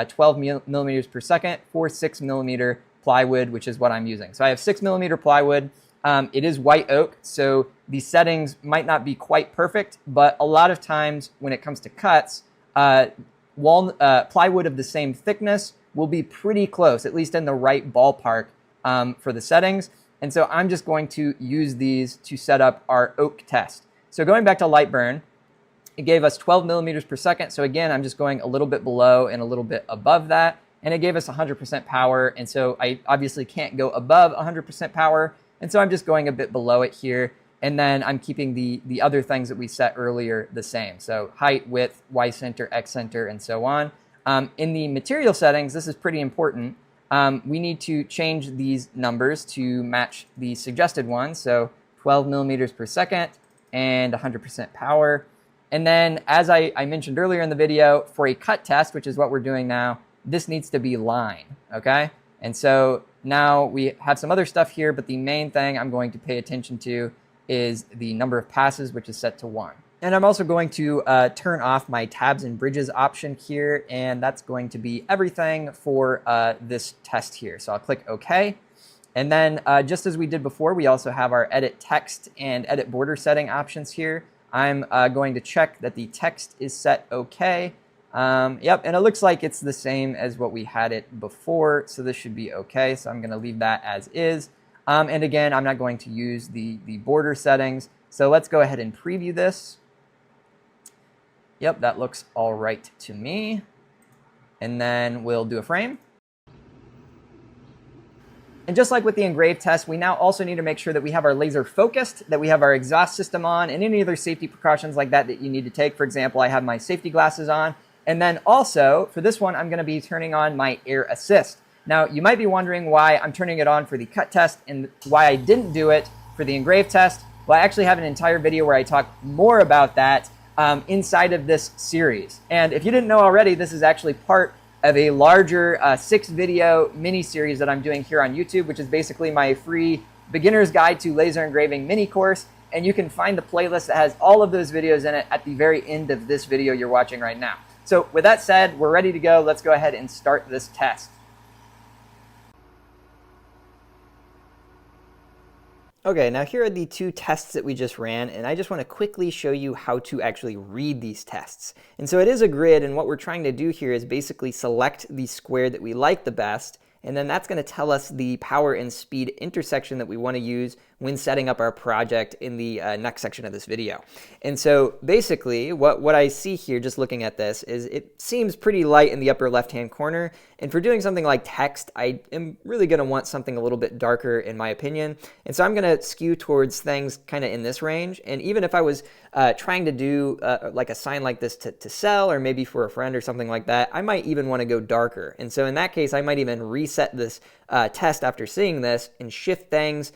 12 millimeters per second for 6 millimeter plywood, which is what I'm using. So I have 6 millimeter plywood. It is white oak, so the settings might not be quite perfect, but a lot of times when it comes to cuts, plywood of the same thickness will be pretty close, at least in the right ballpark for the settings. And so I'm just going to use these to set up our oak test. So going back to Lightburn, it gave us 12 millimeters per second. So again, I'm just going a little bit below and a little bit above that. And it gave us 100% power. And so I obviously can't go above 100% power. And so I'm just going a bit below it here. And then I'm keeping the other things that we set earlier the same. So height, width, Y center, X center, and so on. In the material settings, this is pretty important. We need to change these numbers to match the suggested ones. So 12 millimeters per second and 100% power. And then, as I mentioned earlier in the video, for a cut test, which is what we're doing now, this needs to be line, okay? And so now we have some other stuff here, but the main thing I'm going to pay attention to is the number of passes, which is set to 1. And I'm also going to turn off my tabs and bridges option here, and that's going to be everything for this test here. So I'll click OK. And then just as we did before, we also have our edit text and edit border setting options here. I'm going to check that the text is set OK. Yep, and it looks like it's the same as what we had it before, so this should be OK. So I'm going to leave that as is. And again, I'm not going to use the border settings. So let's go ahead and preview this. Yep, that looks all right to me. And then we'll do a frame. And just like with the engrave test, we now also need to make sure that we have our laser focused, that we have our exhaust system on, and any other safety precautions like that that you need to take. For example, I have my safety glasses on. And then also, for this one, I'm going to be turning on my air assist. Now, you might be wondering why I'm turning it on for the cut test and why I didn't do it for the engrave test. Well, I actually have an entire video where I talk more about that inside of this series. And if you didn't know already, this is actually part of a larger 6-video mini-series that I'm doing here on YouTube, which is basically my free beginner's guide to laser engraving mini course. And you can find the playlist that has all of those videos in it at the very end of this video you're watching right now. So with that said, we're ready to go. Let's go ahead and start this test. Okay, now here are the 2 tests that we just ran, and I just want to quickly show you how to actually read these tests. And so it is a grid, and what we're trying to do here is basically select the square that we like the best, and then that's going to tell us the power and speed intersection that we want to use when setting up our project in the next section of this video. And so basically what I see here just looking at this is it seems pretty light in the upper left hand corner, and for doing something like text I am really going to want something a little bit darker in my opinion, and so I'm going to skew towards things kind of in this range. And even if I was trying to do like a sign like this to sell, or maybe for a friend or something like that, I might even want to go darker. And so in that case I might even reset this test after seeing this and shift things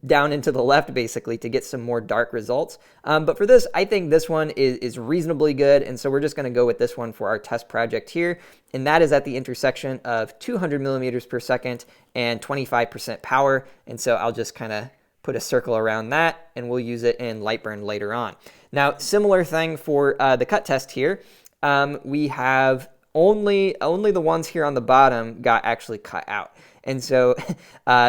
down into the left basically to get some more dark results. But for this, I think this one is reasonably good, and so we're just going to go with this one for our test project here, and that is at the intersection of 200 millimeters per second and 25% power. And so I'll just kind of put a circle around that, and we'll use it in Lightburn later on. Now, similar thing for the cut test here. We have only the ones here on the bottom got actually cut out. And so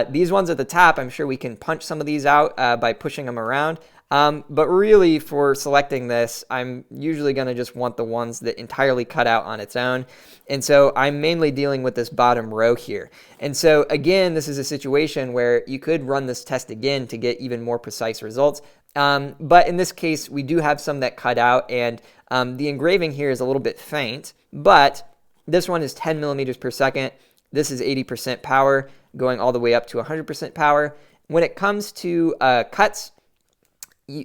these ones at the top, I'm sure we can punch some of these out by pushing them around. But really for selecting this, I'm usually going to just want the ones that entirely cut out on its own. And so I'm mainly dealing with this bottom row here. And so again, this is a situation where you could run this test again to get even more precise results. But in this case, we do have some that cut out, and the engraving here is a little bit faint, but this one is 10 millimeters per second. This is 80% power, going all the way up to 100% power. When it comes to cuts,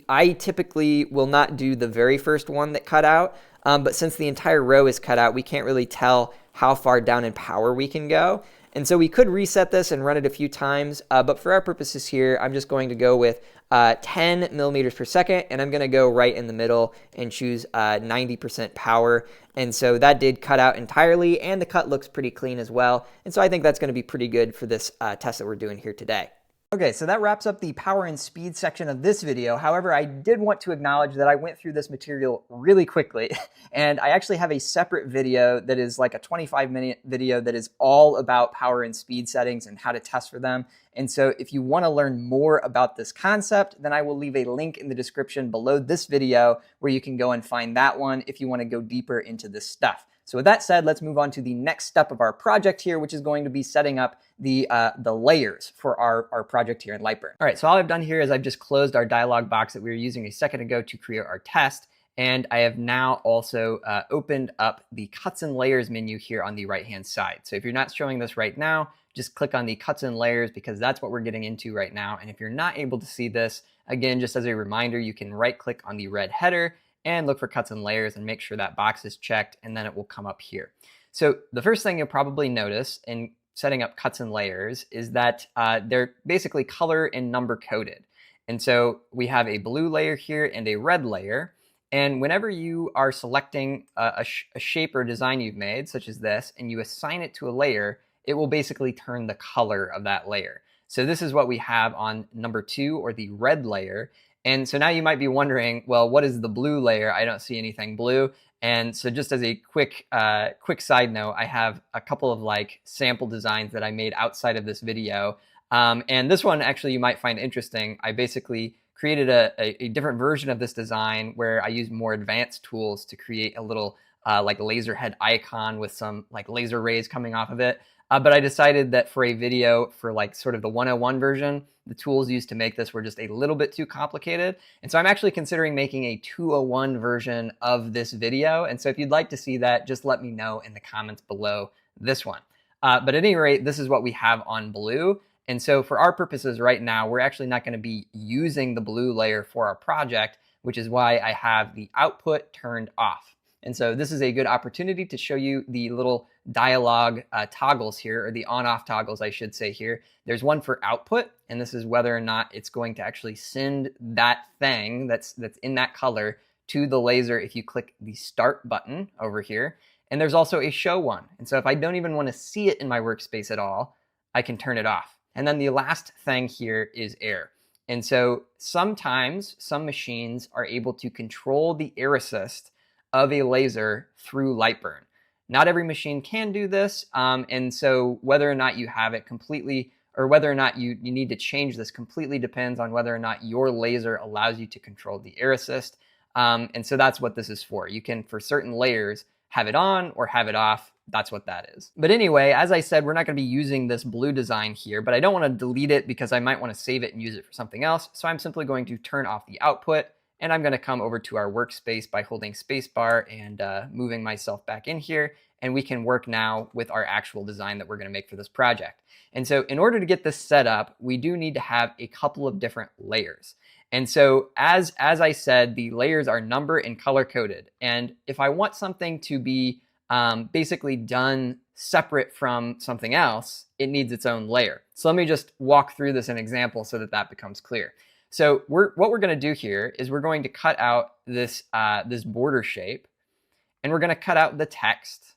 I typically will not do the very first one that cut out, but since the entire row is cut out, we can't really tell how far down in power we can go. And so we could reset this and run it a few times, but for our purposes here, I'm just going to go with 10 millimeters per second, and I'm going to go right in the middle and choose 90% power. And so that did cut out entirely, and the cut looks pretty clean as well. And so I think that's going to be pretty good for this test that we're doing here today. Okay, so that wraps up the power and speed section of this video. However, I did want to acknowledge that I went through this material really quickly, and I actually have a separate video that is like a 25-minute video that is all about power and speed settings and how to test for them. And so if you want to learn more about this concept, then I will leave a link in the description below this video where you can go and find that one if you want to go deeper into this stuff. So with that said, let's move on to the next step of our project here, which is going to be setting up the layers for our project here in Lightburn. All right, so all I've done here is I've just closed our dialog box that we were using a second ago to create our test. And I have now also opened up the cuts and layers menu here on the right-hand side. So if you're not showing this right now, just click on the cuts and layers because that's what we're getting into right now. And if you're not able to see this, again, just as a reminder, you can right-click on the red header and look for cuts and layers and make sure that box is checked, and then it will come up here. So the first thing you'll probably notice in setting up cuts and layers is that they're basically color and number coded. And so we have a blue layer here and a red layer. And whenever you are selecting a shape or design you've made, such as this, and you assign it to a layer, it will basically turn the color of that layer. So this is what we have on number 2, or the red layer. And so now you might be wondering, well, what is the blue layer? I don't see anything blue. And so just as a quick side note, I have a couple of like sample designs that I made outside of this video. And this one actually you might find interesting. I basically created a different version of this design where I used more advanced tools to create a little like laser head icon with some like laser rays coming off of it. But I decided that for a video for like sort of the 101 version, the tools used to make this were just a little bit too complicated. And so I'm actually considering making a 201 version of this video. And so if you'd like to see that, just let me know in the comments below this one. But at any rate, this is what we have on blue. And so for our purposes right now, we're actually not going to be using the blue layer for our project, which is why I have the output turned off. And so this is a good opportunity to show you the little dialog toggles here, or the on-off toggles, I should say here. There's one for output, and this is whether or not it's going to actually send that thing that's in that color to the laser if you click the start button over here. And there's also a show one. And so if I don't even want to see it in my workspace at all, I can turn it off. And then the last thing here is air. And so sometimes some machines are able to control the air assist of a laser through Lightburn. Not every machine can do this. And so whether or not you have it completely, or whether or not you need to change this, completely depends on whether or not your laser allows you to control the air assist. And so that's what this is for. You can, for certain layers, have it on or have it off. That's what that is. But anyway, as I said, we're not going to be using this blue design here, but I don't want to delete it because I might want to save it and use it for something else. So I'm simply going to turn off the output, and I'm going to come over to our workspace by holding spacebar and moving myself back in here. And we can work now with our actual design that we're going to make for this project. And so in order to get this set up, we do need to have a couple of different layers. And so as I said, the layers are number and color coded. And if I want something to be basically done separate from something else, it needs its own layer. So let me just walk through this in an example so that becomes clear. So what we're going to do here is we're going to cut out this border shape, and we're going to cut out the text,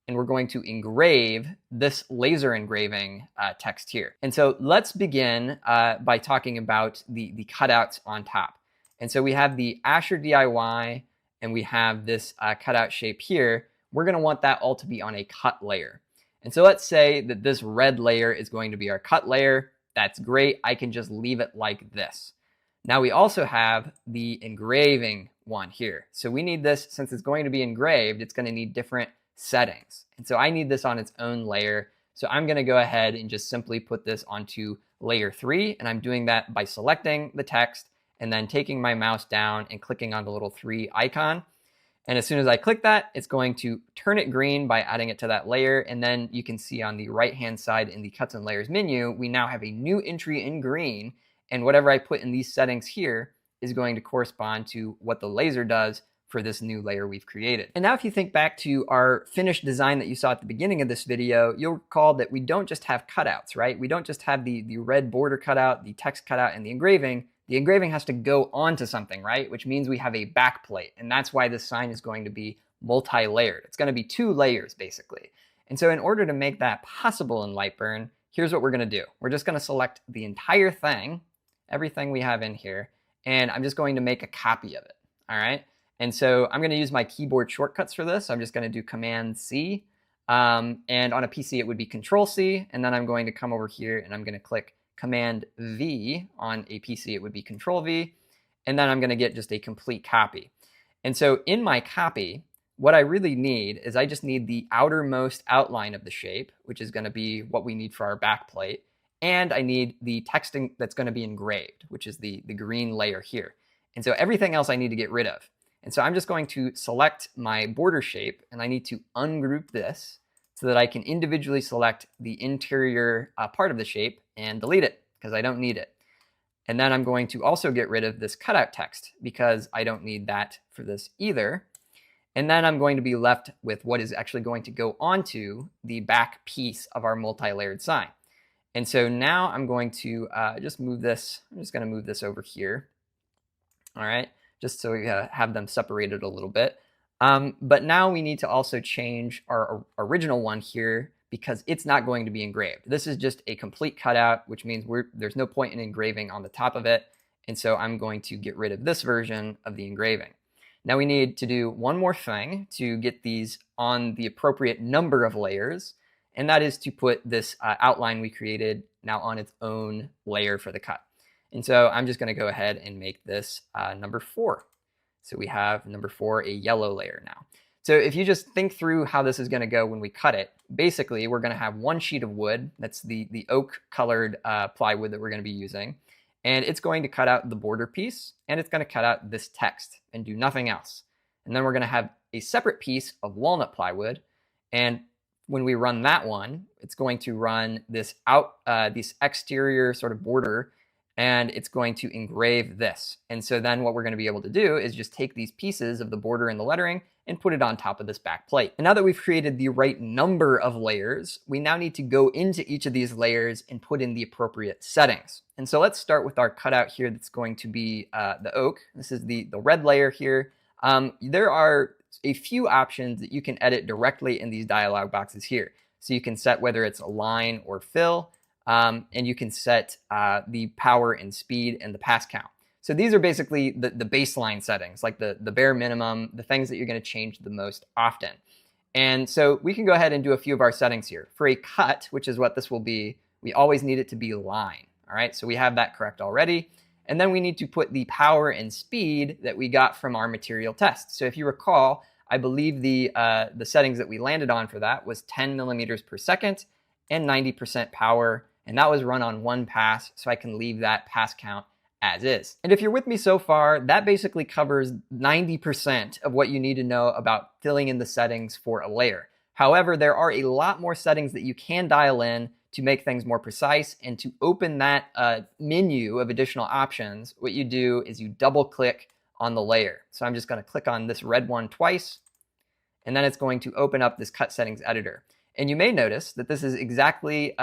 and we're going to engrave this laser engraving text here. And so let's begin by talking about the cutouts on top. And so we have the Asher DIY, and we have this cutout shape here. We're going to want that all to be on a cut layer. And so let's say that this red layer is going to be our cut layer. That's great. I can just leave it like this. Now we also have the engraving one here. So we need this, since it's going to be engraved, it's going to need different settings. And so I need this on its own layer. So I'm going to go ahead and just simply put this onto layer 3. And I'm doing that by selecting the text and then taking my mouse down and clicking on the little 3 icon. And as soon as I click that, it's going to turn it green by adding it to that layer. And then you can see on the right-hand side in the Cuts and Layers menu, we now have a new entry in green. And whatever I put in these settings here is going to correspond to what the laser does for this new layer we've created. And now if you think back to our finished design that you saw at the beginning of this video, you'll recall that we don't just have cutouts, right? We don't just have the red border cutout, the text cutout, and the engraving. The engraving has to go onto something, right? Which means we have a back plate. And that's why this sign is going to be multi-layered. It's going to be 2 layers, basically. And so in order to make that possible in Lightburn, here's what we're going to do. We're just going to select the entire thing, everything we have in here, and I'm just going to make a copy of it, all right? And so I'm going to use my keyboard shortcuts for this. I'm just going to do Command-C, and on a PC it would be Control-C, and then I'm going to come over here and I'm going to click Command-V. On a PC it would be Control-V, and then I'm going to get just a complete copy. And so in my copy, what I really need is I just need the outermost outline of the shape, which is going to be what we need for our back plate, and I need the texting that's going to be engraved, which is the green layer here. And so everything else I need to get rid of. And so I'm just going to select my border shape, and I need to ungroup this so that I can individually select the interior part of the shape and delete it because I don't need it. And then I'm going to also get rid of this cutout text because I don't need that for this either. And then I'm going to be left with what is actually going to go onto the back piece of our multi-layered sign. And so now I'm going to just move this. I'm just going to move this over here. All right, just so we have them separated a little bit. But now we need to also change our original one here because it's not going to be engraved. This is just a complete cutout, which means there's no point in engraving on the top of it. And so I'm going to get rid of this version of the engraving. Now we need to do one more thing to get these on the appropriate number of layers, and that is to put this outline we created now on its own layer for the cut. And so I'm just going to go ahead and make this number 4. So we have number 4, a yellow layer now. So if you just think through how this is going to go when we cut it, basically we're going to have one sheet of wood. That's the oak colored plywood that we're going to be using. And it's going to cut out the border piece, and it's going to cut out this text and do nothing else. And then we're going to have a separate piece of walnut plywood. And when we run that one, it's going to run this this exterior sort of border, and it's going to engrave this. And so then what we're going to be able to do is just take these pieces of the border and the lettering and put it on top of this back plate. And now that we've created the right number of layers, we now need to go into each of these layers and put in the appropriate settings. And so let's start with our cutout here that's going to be the oak. This is the red layer here. There are a few options that you can edit directly in these dialog boxes here. So you can set whether it's align or fill, and you can set the power and speed and the pass count. So these are basically the baseline settings, like the bare minimum, the things that you're going to change the most often. And so we can go ahead and do a few of our settings here. For a cut, which is what this will be, we always need it to be line. All right, so we have that correct already. And then we need to put the power and speed that we got from our material test. So if you recall, I believe the settings that we landed on for that was 10 millimeters per second and 90% power. And that was run on one pass, so I can leave that pass count as is. And if you're with me so far, that basically covers 90% of what you need to know about filling in the settings for a layer. However, there are a lot more settings that you can dial in to make things more precise. And to open that menu of additional options, what you do is you double click on the layer. So I'm just going to click on this red one twice, and then it's going to open up this cut settings editor. And you may notice that this is exactly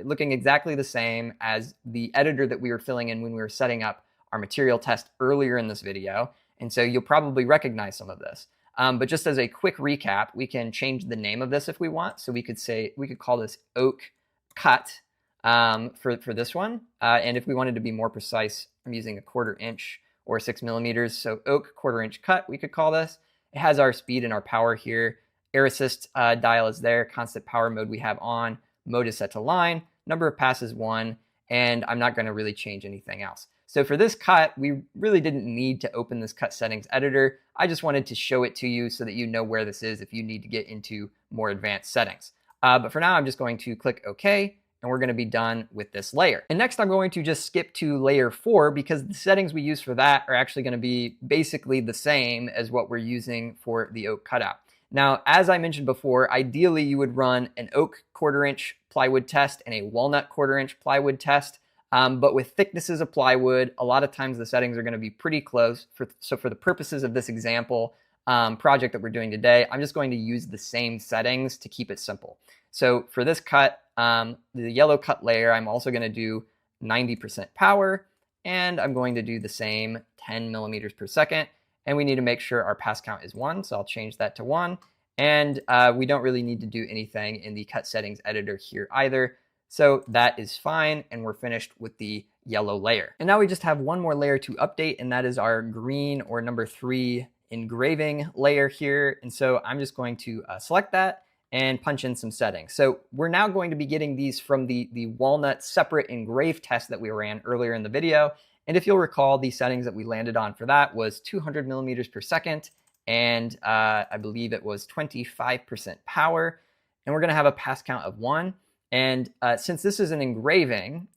looking exactly the same as the editor that we were filling in when we were setting up our material test earlier in this video. And so you'll probably recognize some of this. But just as a quick recap, we can change the name of this if we want. So we could call this oak cut for this one. And if we wanted to be more precise, I'm using a 1/4 inch or 6 millimeters. So oak 1/4 inch cut, we could call this. It has our speed and our power here. Air assist dial is there. Constant power mode we have on. Mode is set to line. Number of passes 1. And I'm not going to really change anything else. So for this cut, we really didn't need to open this cut settings editor. I just wanted to show it to you so that you know where this is if you need to get into more advanced settings. But for now, I'm just going to click OK, and we're going to be done with this layer. And next, I'm going to just skip to layer 4 because the settings we use for that are actually going to be basically the same as what we're using for the oak cutout. Now, as I mentioned before, ideally you would run an oak 1/4 inch plywood test and a walnut 1/4 inch plywood test. But with thicknesses of plywood, a lot of times the settings are going to be pretty close. So for the purposes of this example project that we're doing today, I'm just going to use the same settings to keep it simple. So for this cut, the yellow cut layer, I'm also going to do 90% power, and I'm going to do the same 10 millimeters per second. And we need to make sure our pass count is 1, so I'll change that to 1. And we don't really need to do anything in the cut settings editor here either. So that is fine, and we're finished with the yellow layer. And now we just have one more layer to update, and that is our green or number 3 engraving layer here. And so I'm just going to select that and punch in some settings. So we're now going to be getting these from the walnut separate engrave test that we ran earlier in the video. And if you'll recall, the settings that we landed on for that was 200 millimeters per second, and I believe it was 25% power. And we're going to have a pass count of 1. And since this is an engraving,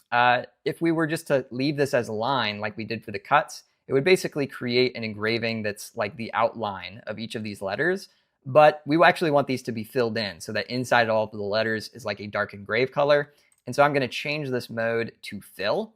if we were just to leave this as a line like we did for the cuts, it would basically create an engraving that's like the outline of each of these letters. But we actually want these to be filled in so that inside all of the letters is like a dark engrave color. And so I'm going to change this mode to fill.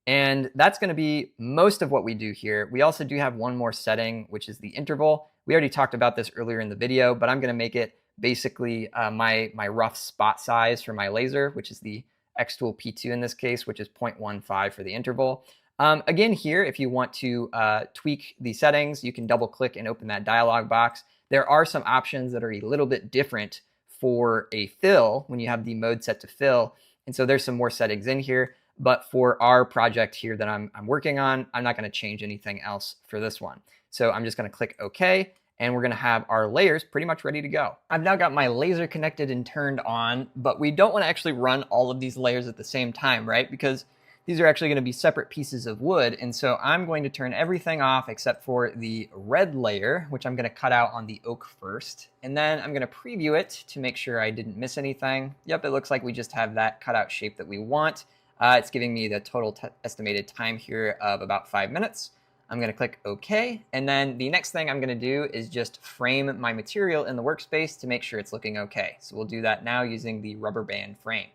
And that's going to be most of what we do here. We also do have one more setting, which is the interval. We already talked about this earlier in the video, but I'm going to make it basically my rough spot size for my laser, which is the Xtool P2 in this case, which is 0.15 for the interval. Again, here, if you want to tweak the settings, you can double click and open that dialog box. There are some options that are a little bit different for a fill when you have the mode set to fill. And so there's some more settings in here. But for our project here that I'm working on, I'm not going to change anything else for this one. So I'm just going to click OK, and we're going to have our layers pretty much ready to go. I've now got my laser connected and turned on, but we don't want to actually run all of these layers at the same time, right? Because these are actually going to be separate pieces of wood. And so I'm going to turn everything off except for the red layer, which I'm going to cut out on the oak first. And then I'm going to preview it to make sure I didn't miss anything. Yep, it looks like we just have that cutout shape that we want. It's giving me the total estimated time here of about 5 minutes. I'm going to click OK, and then the next thing I'm going to do is just frame my material in the workspace to make sure it's looking OK. So we'll do that now using the rubber band frame.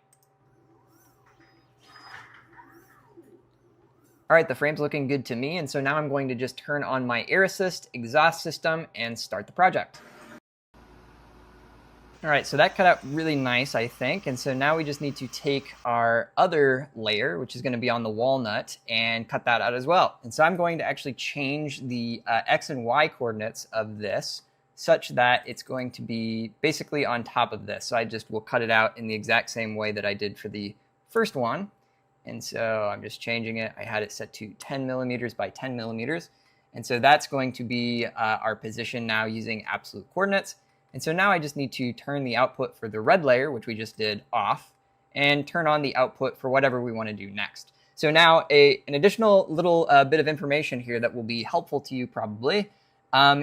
All right, the frame's looking good to me, and so now I'm going to just turn on my air assist exhaust system and start the project. All right, so that cut out really nice, I think. And so now we just need to take our other layer, which is going to be on the walnut, and cut that out as well. And so I'm going to actually change the X and Y coordinates of this such that it's going to be basically on top of this. So I just will cut it out in the exact same way that I did for the first one. And so I'm just changing it. I had it set to 10 millimeters by 10 millimeters. And so that's going to be our position now using absolute coordinates. And so now I just need to turn the output for the red layer, which we just did, off, and turn on the output for whatever we want to do next. So now an additional little bit of information here that will be helpful to you probably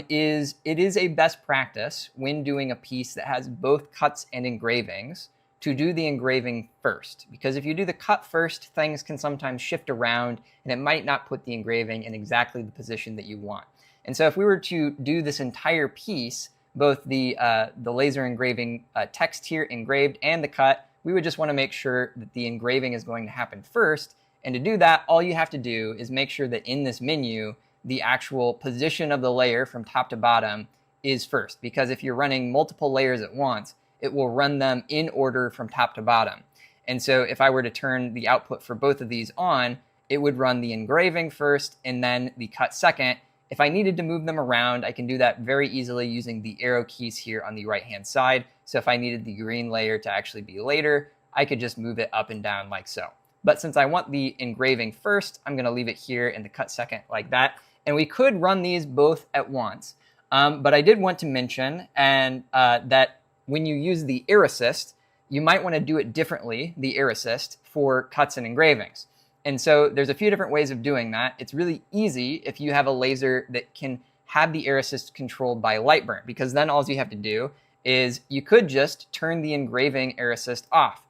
is it is a best practice when doing a piece that has both cuts and engravings to do the engraving first. Because if you do the cut first, things can sometimes shift around and it might not put the engraving in exactly the position that you want. And so if we were to do this entire piece, both the laser engraving text here engraved and the cut, we would just want to make sure that the engraving is going to happen first. And to do that, all you have to do is make sure that in this menu, the actual position of the layer from top to bottom is first. Because if you're running multiple layers at once, it will run them in order from top to bottom. And so if I were to turn the output for both of these on, it would run the engraving first and then the cut second. If I needed to move them around, I can do that very easily using the arrow keys here on the right-hand side. So if I needed the green layer to actually be later, I could just move it up and down like so. But since I want the engraving first, I'm going to leave it here and the cut second like that. And we could run these both at once. But I did want to mention that when you use the air assist, you might want to do it differently, the air assist, for cuts and engravings. And so there's a few different ways of doing that. It's really easy if you have a laser that can have the air assist controlled by Lightburn, because then all you have to do is you could just turn the engraving air assist off.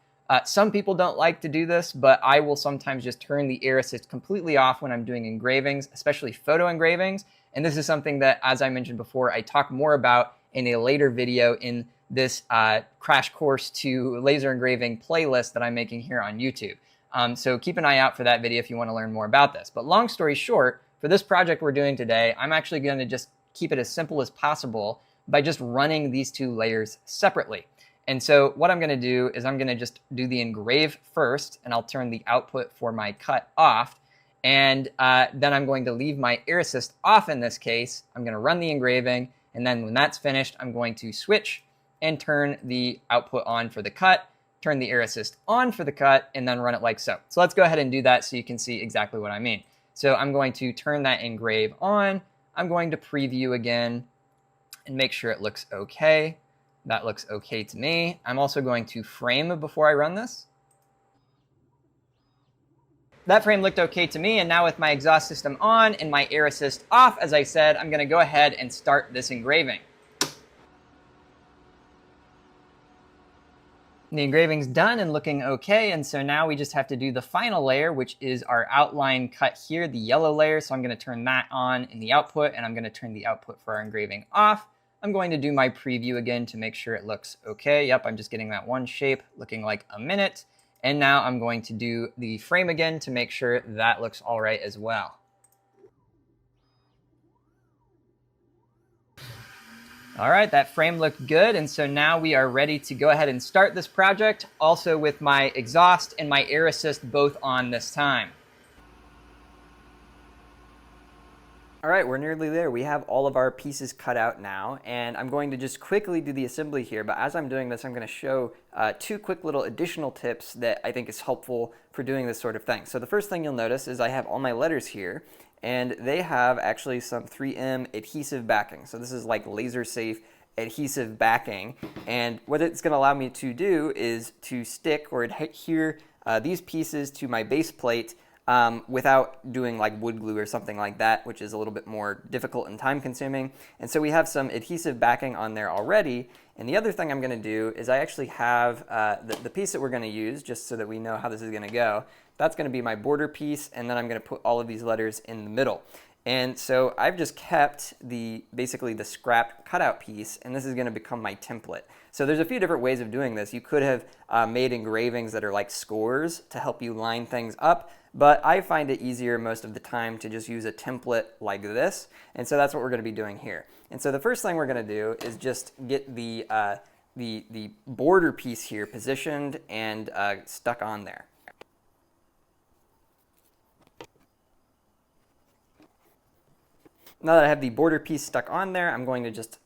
Some people don't like to do this, but I will sometimes just turn the air assist completely off when I'm doing engravings, especially photo engravings. And this is something that, as I mentioned before, I talk more about in a later video in this crash course to laser engraving playlist that I'm making here on YouTube. So keep an eye out for that video if you want to learn more about this. But long story short, for this project we're doing today, I'm actually going to just keep it as simple as possible by just running these two layers separately. And so what I'm going to do is I'm going to just do the engrave first, and I'll turn the output for my cut off. And then I'm going to leave my air assist off in this case. I'm going to run the engraving, and then when that's finished, I'm going to switch and turn the output on for the cut, turn the air assist on for the cut, and then run it like so. So let's go ahead and do that so you can see exactly what I mean. So I'm going to turn that engrave on. I'm going to preview again and make sure it looks okay. That looks okay to me. I'm also going to frame before I run this. That frame looked okay to me, and now with my exhaust system on and my air assist off, as I said, I'm going to go ahead and start this engraving. The engraving's done and looking okay, and so now we just have to do the final layer, which is our outline cut here, the yellow layer. So I'm going to turn that on in the output, and I'm going to turn the output for our engraving off. I'm going to do my preview again to make sure it looks okay. Yep, I'm just getting that one shape looking like a minute. And now I'm going to do the frame again to make sure that looks all right as well. All right, that frame looked good, and so now we are ready to go ahead and start this project, also with my exhaust and my air assist both on this time. All right, we're nearly there. We have all of our pieces cut out now, and I'm going to just quickly do the assembly here, but as I'm doing this, I'm going to show two quick little additional tips that I think is helpful for doing this sort of thing. So the first thing you'll notice is I have all my letters here, and they have actually some 3M adhesive backing. So this is like laser safe adhesive backing, and what it's going to allow me to do is to stick or adhere these pieces to my base plate without doing like wood glue or something like that, which is a little bit more difficult and time consuming. And so we have some adhesive backing on there already. And the other thing I'm going to do is I actually have the piece that we're going to use, just so that we know how this is going to go. That's going to be my border piece, and then I'm going to put all of these letters in the middle. And so I've just kept basically the scrapped cutout piece, and this is going to become my template. So there's a few different ways of doing this. You could have made engravings that are like scores to help you line things up, but I find it easier most of the time to just use a template like this, and so that's what we're going to be doing here. And so the first thing we're going to do is just get the border piece here positioned and stuck on there. Now that I have the border piece stuck on there, I'm going to just,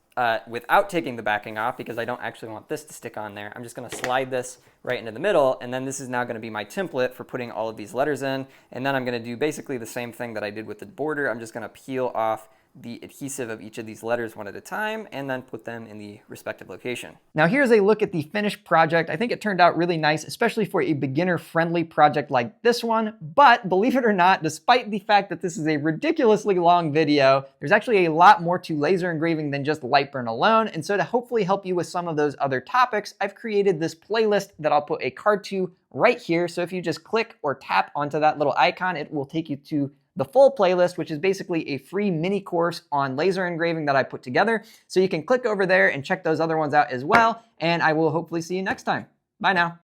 without taking the backing off, because I don't actually want this to stick on there, I'm just going to slide this right into the middle, and then this is now going to be my template for putting all of these letters in. And then I'm going to do basically the same thing that I did with the border. I'm just going to peel off the adhesive of each of these letters one at a time, and then put them in the respective location. Now here's a look at the finished project. I think it turned out really nice, especially for a beginner-friendly project like this one. But believe it or not, despite the fact that this is a ridiculously long video, there's actually a lot more to laser engraving than just Lightburn alone. And so to hopefully help you with some of those other topics, I've created this playlist that I'll put a card to right here. So if you just click or tap onto that little icon, it will take you to the full playlist, which is basically a free mini course on laser engraving that I put together. So you can click over there and check those other ones out as well. And I will hopefully see you next time. Bye now.